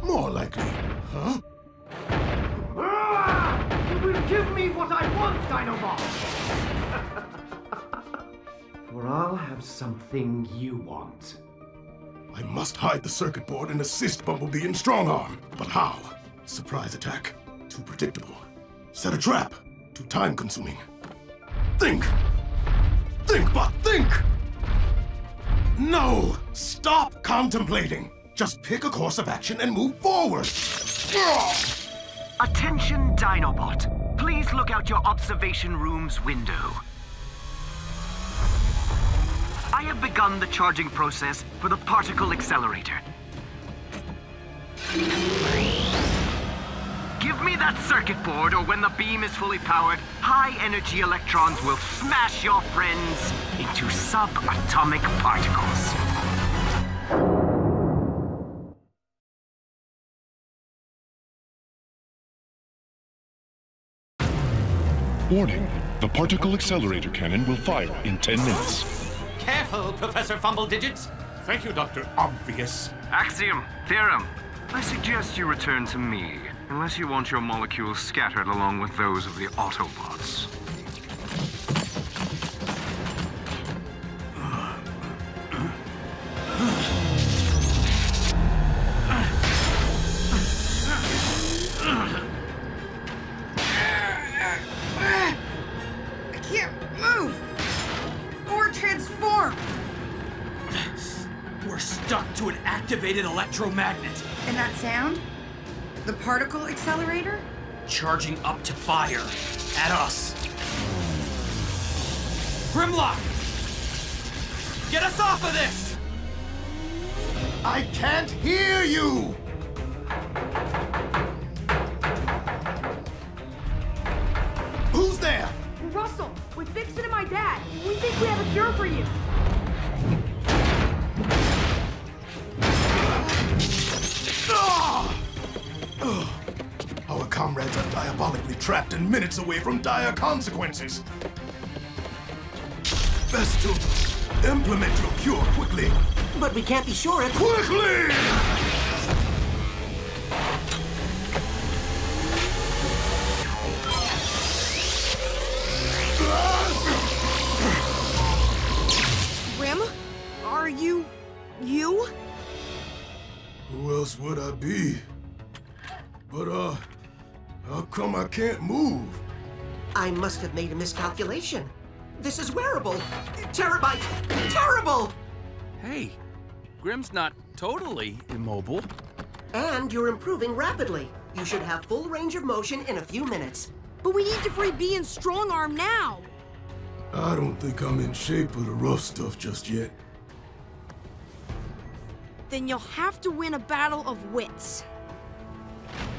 More likely, huh? You will give me what I want, Dinobot! For I'll have something you want. I must hide the circuit board and assist Bumblebee in strong arm. But how? Surprise attack. Too predictable. Set a trap. Too time consuming. Think! Think, but think! No! Stop contemplating! Just pick a course of action and move forward! Attention, Dinobot. Please look out your observation room's window. I have begun the charging process for the particle accelerator. Give me that circuit board, or when the beam is fully powered, high-energy electrons will smash your friends into subatomic particles. Warning, the particle accelerator cannon will fire in 10 minutes. Careful, Professor Fumbledigits. Thank you, Dr. Obvious. Axiom, Theorem, I suggest you return to me, unless you want your molecules scattered along with those of the Autobots. I can't move! Or transfer We're stuck to an activated electromagnet. And that sound? The particle accelerator? Charging up to fire. At us. Grimlock! Get us off of this! I can't hear you! Who's there? Russell, with Vixen and my dad, we think we have a cure for you. Our comrades are diabolically trapped and minutes away from dire consequences. Best to implement your cure quickly. But we can't be sure it's... Quickly! Grim? Are you... you? Who else would I be? But, how come I can't move? I must have made a miscalculation. This is wearable. Terabyte. Terrible! Hey, Grim's not totally immobile. And you're improving rapidly. You should have full range of motion in a few minutes. But we need to free B and Strong Arm now. I don't think I'm in shape for the rough stuff just yet. Then you'll have to win a battle of wits.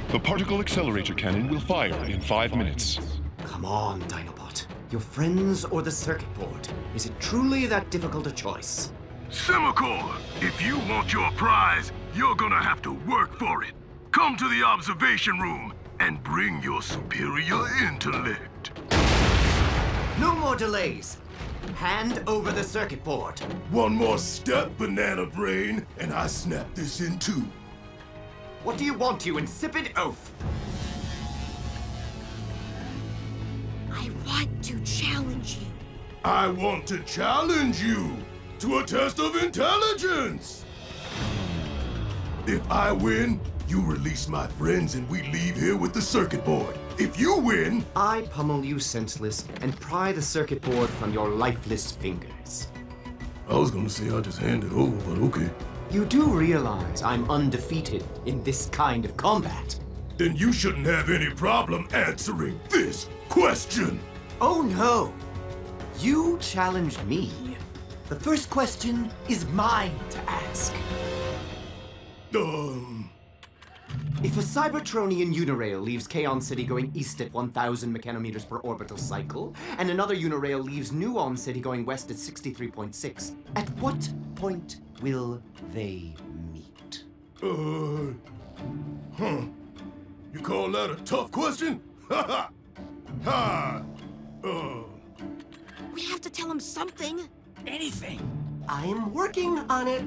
The particle accelerator cannon will fire in 5 minutes. Come on, Dinobot. Your friends or the circuit board? Is it truly that difficult a choice? Semacore, if you want your prize, you're gonna have to work for it. Come to the observation room and bring your superior intellect. No more delays. Hand over the circuit board. One more step, banana brain, and I snap this in two. What do you want, you insipid oaf? I want to challenge you. I want to challenge you to a test of intelligence. If I win, you release my friends and we leave here with the circuit board. If you win, I pummel you senseless and pry the circuit board from your lifeless fingers. I was gonna say I'll just hand it over, but okay. You do realize I'm undefeated in this kind of combat. Then you shouldn't have any problem answering this question. Oh no! You challenged me. The first question is mine to ask. If a Cybertronian Unirail leaves Kaon City going east at 1,000 mechanometers per orbital cycle, and another Unirail leaves Nuon City going west at 63.6, at what point will they meet? You call that a tough question? Ha ha! Ha! We have to tell him something. Anything. I'm working on it.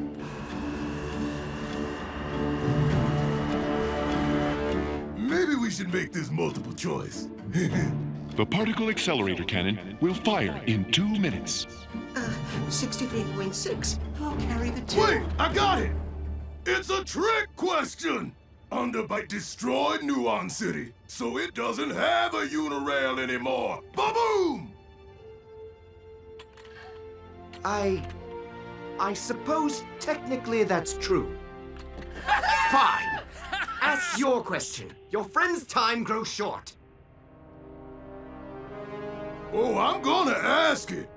Maybe we should make this multiple choice. The particle accelerator cannon will fire in 2 minutes. 63.6. I'll carry the two. Wait, I got it! It's a trick question! Underbite destroyed Nuon City, so it doesn't have a Unirail anymore. Ba-boom! I suppose technically that's true. Fine! Ask your question. Your friend's time grows short. Oh, I'm gonna ask it.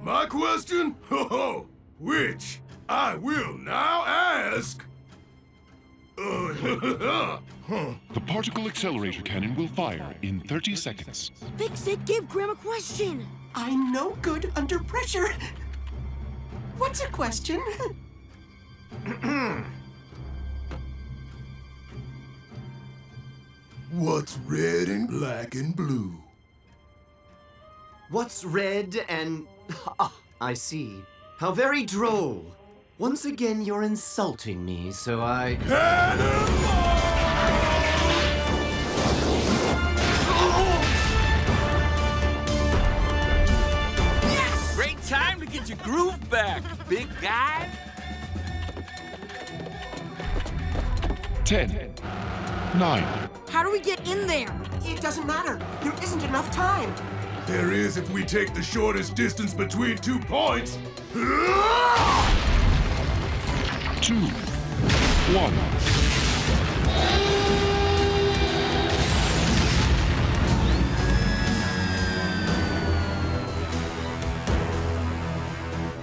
My question? Ho-ho! Which I will now ask. The particle accelerator cannon will fire in 30 seconds. Fix it, give Grim a question. I'm no good under pressure. What's a question? What's red and black and blue? What's red and... Ah, I see. How very droll. Once again, you're insulting me, so I... Yes! Great time to get your groove back, big guy. 10, 9. How do we get in there? It doesn't matter. There isn't enough time. There is if we take the shortest distance between 2 points. 2, 1.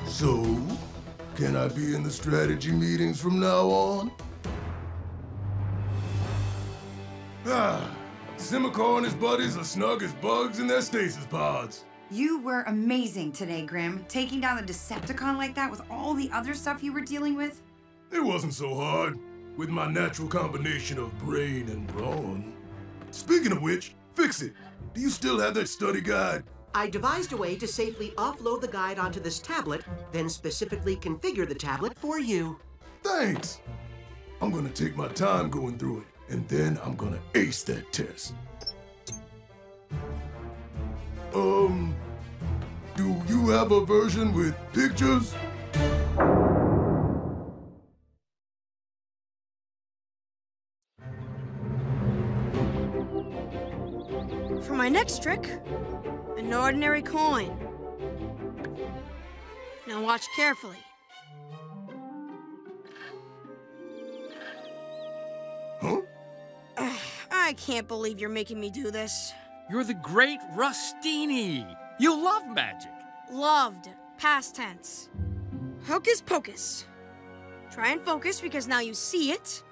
So, can I be in the strategy meetings from now on? Simicar and his buddies are snug as bugs in their stasis pods. You were amazing today, Grim. Taking down the Decepticon like that with all the other stuff you were dealing with. It wasn't so hard, with my natural combination of brain and brawn. Speaking of which, fix it. Do you still have that study guide? I devised a way to safely offload the guide onto this tablet, then specifically configure the tablet for you. Thanks. I'm gonna take my time going through it, and then I'm gonna ace that test. Do you have a version with pictures? For my next trick, an ordinary coin. Now watch carefully. Huh? I can't believe you're making me do this. You're the great Rustini. You love magic. Loved. Past tense. Hocus pocus. Try and focus because now you see it.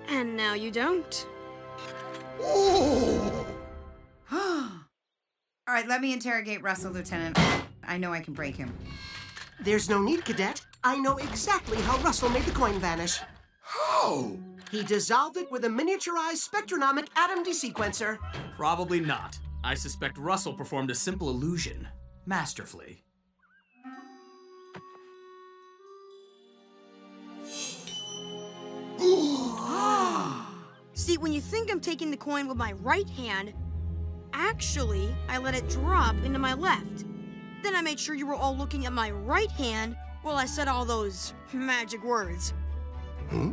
And now you don't. All right, let me interrogate Russell, Lieutenant. I know I can break him. There's no need, Cadet. I know exactly how Russell made the coin vanish. How? He dissolved it with a miniaturized spectronomic atom desequencer. Probably not. I suspect Russell performed a simple illusion, masterfully. See, when you think I'm taking the coin with my right hand, actually, I let it drop into my left. Then I made sure you were all looking at my right hand while I said all those magic words. Huh?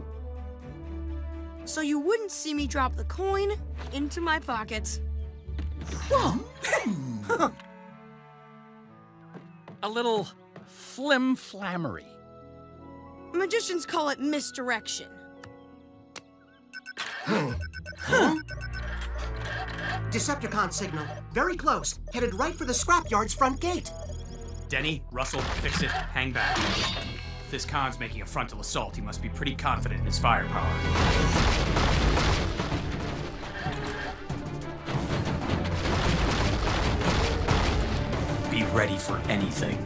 So you wouldn't see me drop the coin into my pocket. A little flim-flammery. Magicians call it misdirection. Decepticon signal. Very close. Headed right for the scrapyard's front gate. Denny, Russell, fix it. Hang back. If this con's making a frontal assault, he must be pretty confident in his firepower. Be ready for anything.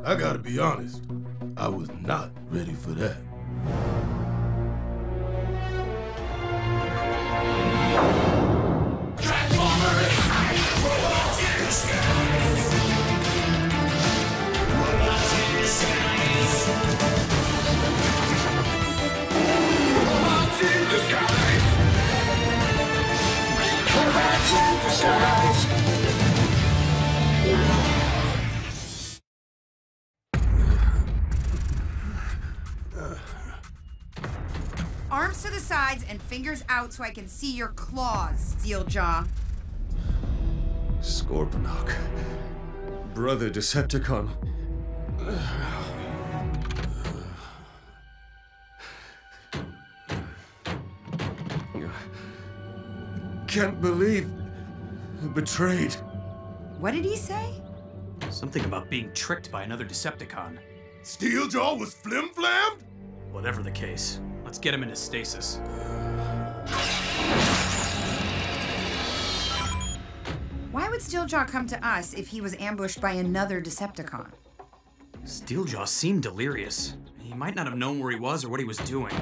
I gotta be honest, I was not ready for that. Arms to the sides and fingers out so I can see your claws, Steeljaw. Scorponok. Brother Decepticon. Can't believe... betrayed. What did he say? Something about being tricked by another Decepticon. Steeljaw was flim-flammed? Whatever the case, let's get him into stasis. Why would Steeljaw come to us if he was ambushed by another Decepticon? Steeljaw seemed delirious. He might not have known where he was or what he was doing.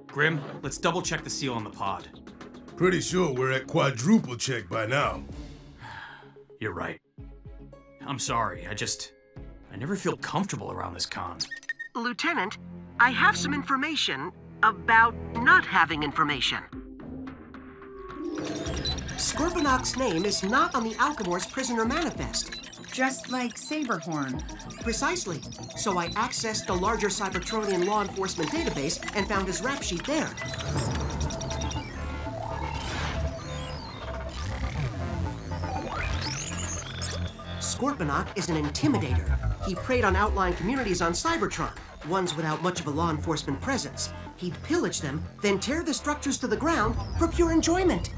Grim, let's double-check the seal on the pod. Pretty sure we're at quadruple check by now. You're right. I'm sorry, I never feel comfortable around this con. Lieutenant, I have some information. about not having information. Scorponok's name is not on the Alchemor's prisoner manifest. Just like Saberhorn. Precisely. So I accessed the larger Cybertronian law enforcement database and found his rap sheet there. Scorponok is an intimidator. He preyed on outlying communities on Cybertron, ones without much of a law enforcement presence. He'd pillage them, then tear the structures to the ground for pure enjoyment.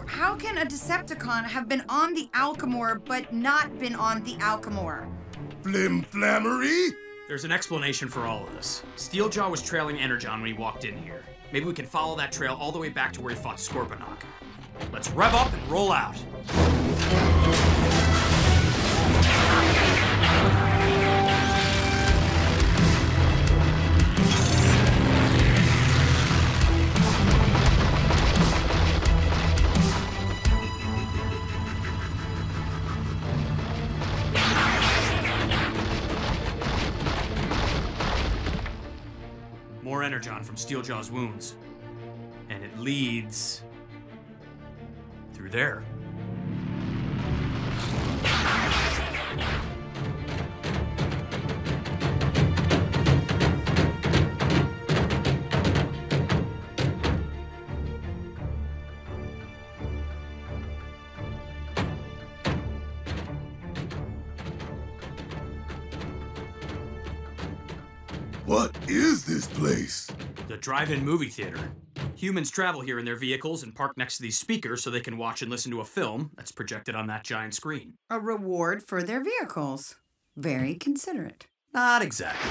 How can a Decepticon have been on the Alchemor but not been on the Alchemor? Flim-flammery? There's an explanation for all of this. Steeljaw was trailing Energon when he walked in here. Maybe we can follow that trail all the way back to where he fought Scorponok. Let's rev up and roll out. More Energon from Steeljaw's wounds. And it leads through there. What is this place? The drive-in movie theater. Humans travel here in their vehicles and park next to these speakers so they can watch and listen to a film that's projected on that giant screen. A reward for their vehicles. Very considerate. Not exactly.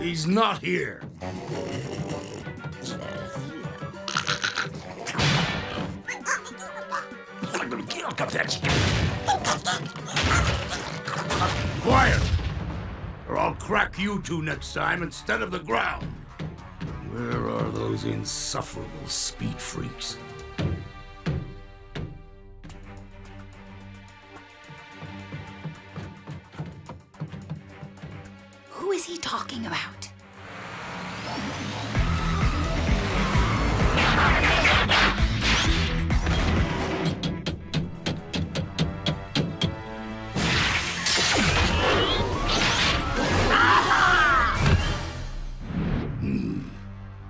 He's not here. Quiet! Or I'll crack you two next time instead of the ground. Where are those insufferable speed freaks? Who is he talking about?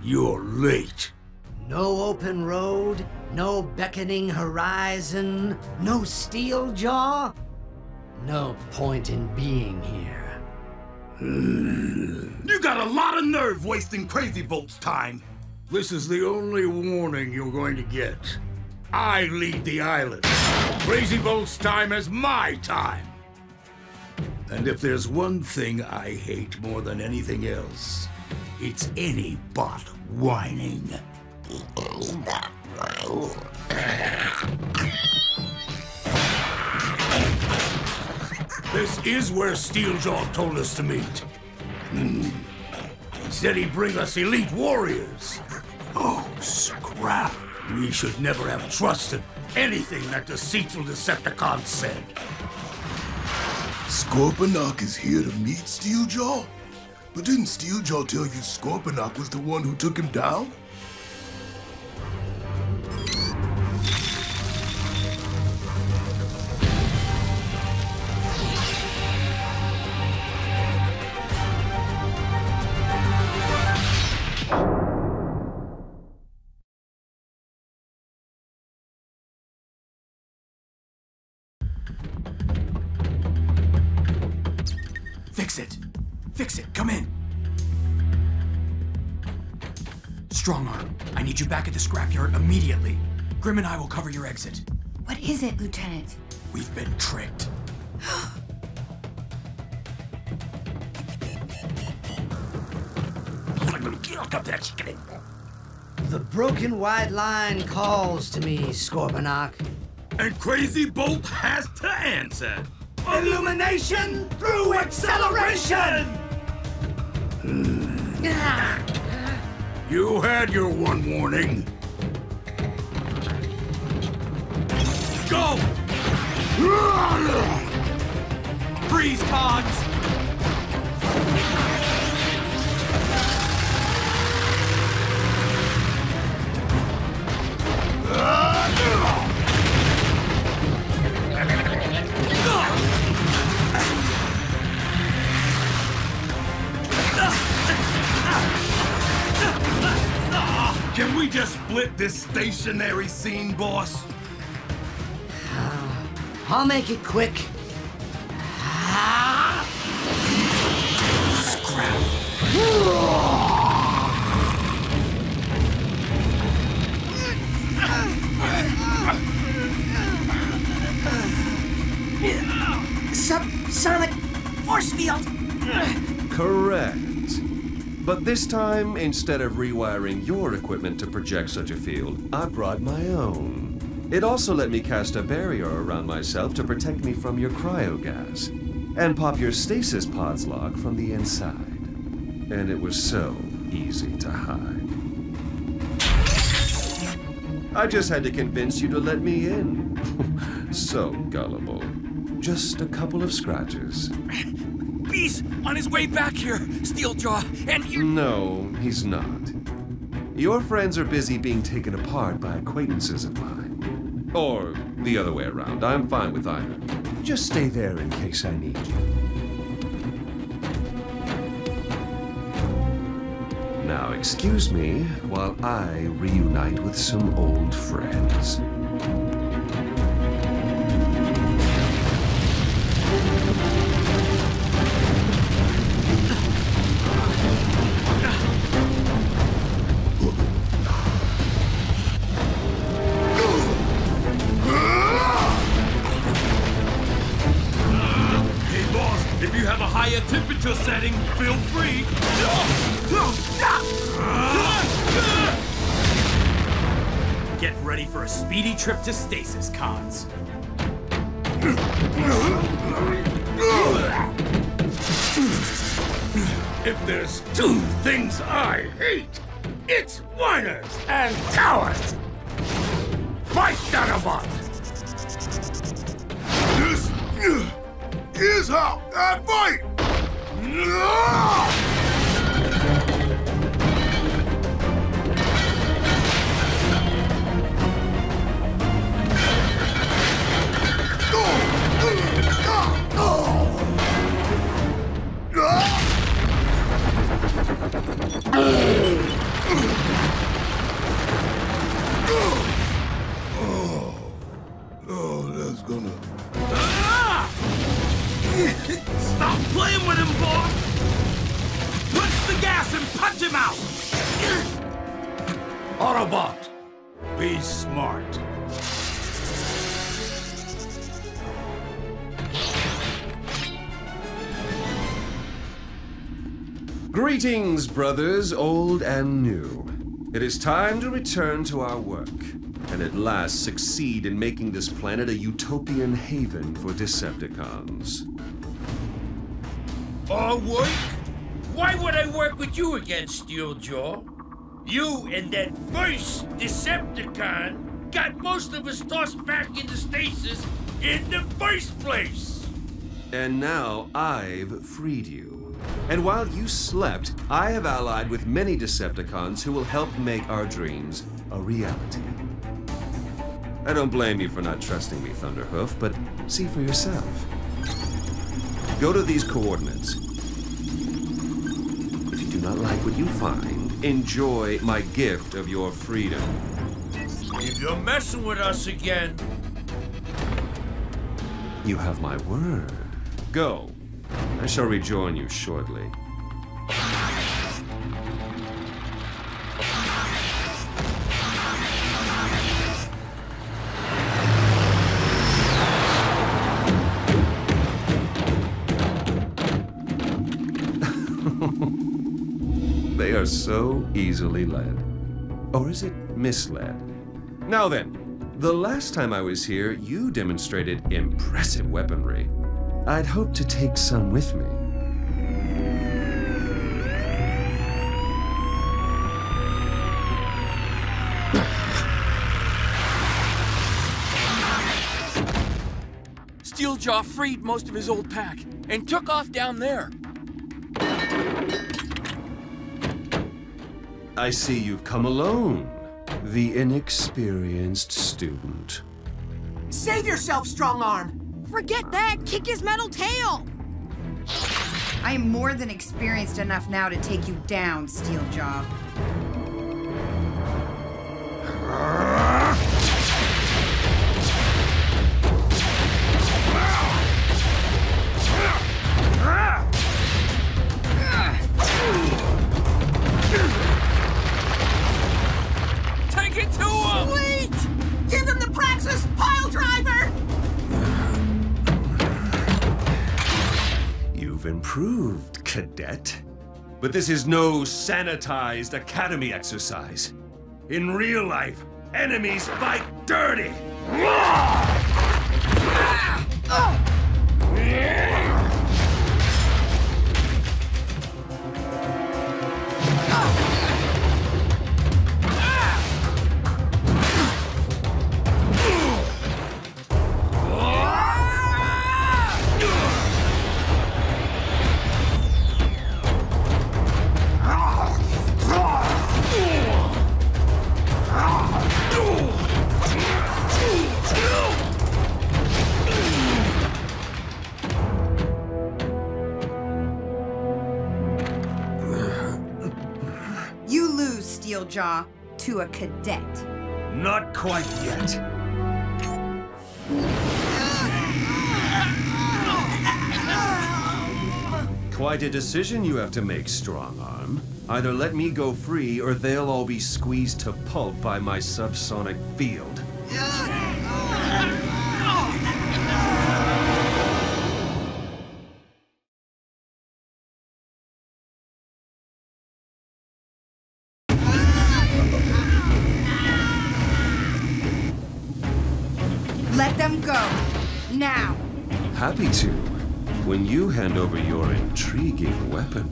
You're late. No open road, no beckoning horizon, no Steeljaw, no point in being here. You got a lot of nerve wasting Crazy Bolt's time. This is the only warning you're going to get. I lead the island. Crazy Bolt's time is my time. And if there's one thing I hate more than anything else, it's any bot whining. This is where Steeljaw told us to meet. He said he'd bring us elite warriors. Oh, scrap. We should never have trusted anything that deceitful Decepticon said. Scorponok is here to meet Steeljaw? But didn't Steeljaw tell you Scorponok was the one who took him down? Fix it! Fix it! Come in! Strongarm, I need you back at the scrapyard immediately. Grim and I will cover your exit. What is it, Lieutenant? We've been tricked. The broken white line calls to me, Scorponok. And Crazy Bolt has to answer. Illumination through acceleration! You had your one warning. Go! Freeze, Cogs! Can we just split this stationary scene, boss? I'll make it quick. Scrap. Sonic force field! Correct. But this time, instead of rewiring your equipment to project such a field, I brought my own. It also let me cast a barrier around myself to protect me from your cryogas, and pop your stasis pods lock from the inside. And it was so easy to hide. I just had to convince you to let me in. So gullible. Just a couple of scratches. He's on his way back here, Steeljaw, and you... No, he's not. Your friends are busy being taken apart by acquaintances of mine. Or the other way around. I'm fine with either. Just stay there in case I need you. Now, excuse me while I reunite with some old friends. Temperature setting, feel free. Get ready for a speedy trip to stasis, Cons. If there's two things I hate, it's whiners and cowards. Fight, Dinobot! This is how I fight! Oh, that's gonna... Stop playing with him, boss! Punch the gas and punch him out! Autobot, be smart. Greetings, brothers, old and new. It is time to return to our work, and at last succeed in making this planet a utopian haven for Decepticons. Our work? Why would I work with you again, Steeljaw? You and that first Decepticon got most of us tossed back into stasis in the first place! And now I've freed you. And while you slept, I have allied with many Decepticons who will help make our dreams a reality. I don't blame you for not trusting me, Thunderhoof, but see for yourself. Go to these coordinates. If you do not like what you find, enjoy my gift of your freedom. If you're messing with us again... You have my word. Go. I shall rejoin you shortly. They are so easily led. Or is it misled? Now then, the last time I was here, you demonstrated impressive weaponry. I'd hoped to take some with me. Steeljaw freed most of his old pack and took off down there. I see you've come alone, the inexperienced student. Save yourself, Strong Arm! Forget that! Kick his metal tail! I am more than experienced enough now to take you down, Steeljaw. Take it to him! Sweet! Give him the Praxis pile driver! You've improved, cadet. But this is no sanitized academy exercise. In real life, enemies fight dirty! You lose, Steeljaw, to a cadet. Not quite yet. Quite a decision you have to make, Strong Arm. Either let me go free, or they'll all be squeezed to pulp by my subsonic field. Let them go. Now. Happy to, when you hand over your intriguing weapon.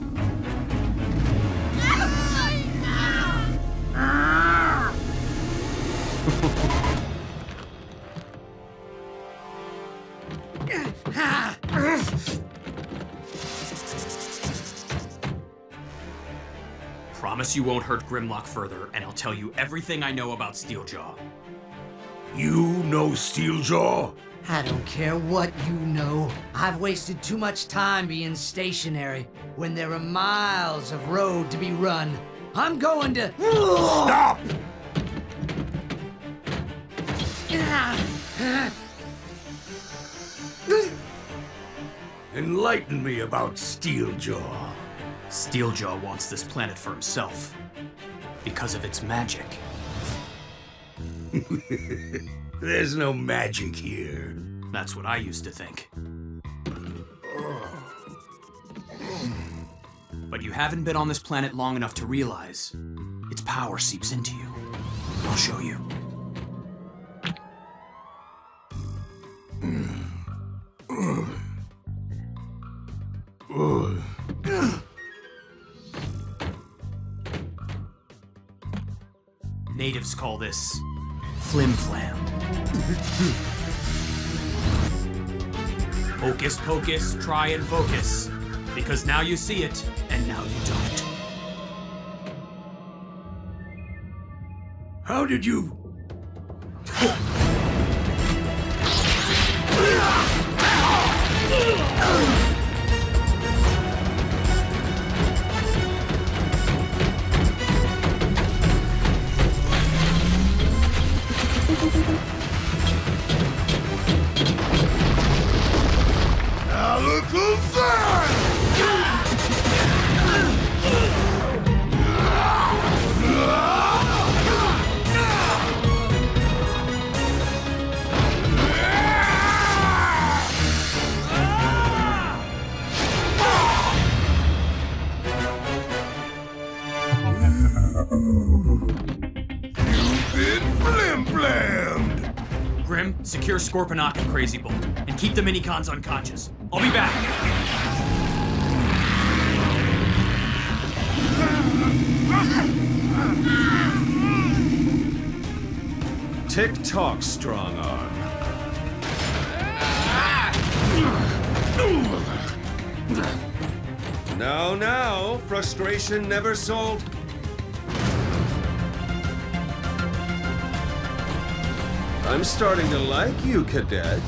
Promise you won't hurt Grimlock further, and I'll tell you everything I know about Steeljaw. You know Steeljaw? I don't care what you know. I've wasted too much time being stationary when there are miles of road to be run. I'm going to... Stop! Enlighten me about Steeljaw. Steeljaw wants this planet for himself. Because of its magic. There's no magic here. That's what I used to think. But you haven't been on this planet long enough to realize its power seeps into you. I'll show you. Natives call this flim-flam. Hocus pocus, try and focus. Because now you see it, and now you don't. How did you... Grim, secure Scorponok and Crazy Bolt, and and keep the minicons unconscious. I'll be back. Tick-tock, strong arm. Now, frustration never sold. I'm starting to like you, cadet.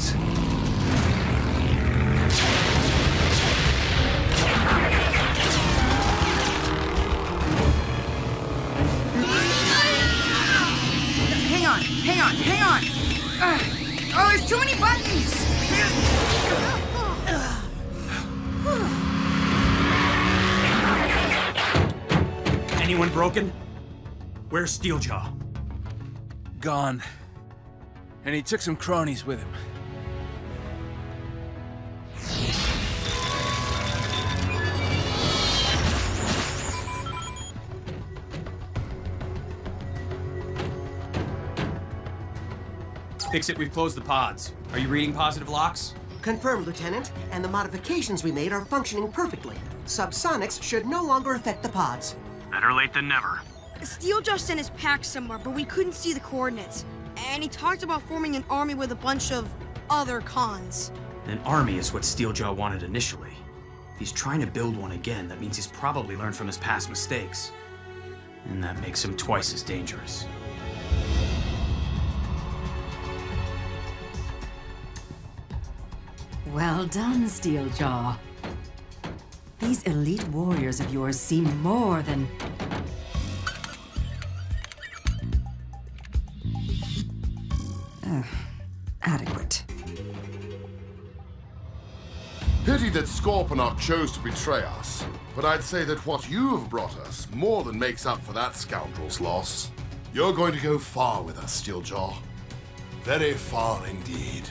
Hang on! Oh, there's too many buttons! Anyone broken? Where's Steeljaw? Gone. And he took some cronies with him. Fix-It, we've closed the pods. Are you reading positive locks? Confirmed, Lieutenant, and the modifications we made are functioning perfectly. Subsonics should no longer affect the pods. Better late than never. Steeljaw sent his pack somewhere, but we couldn't see the coordinates. And he talked about forming an army with a bunch of other cons. An army is what Steeljaw wanted initially. If he's trying to build one again, that means he's probably learned from his past mistakes. And that makes him twice as dangerous. Well done, Steeljaw. These elite warriors of yours seem more than... adequate. Pity that Scorponok chose to betray us, but I'd say that what you have brought us more than makes up for that scoundrel's loss. You're going to go far with us, Steeljaw. Very far indeed.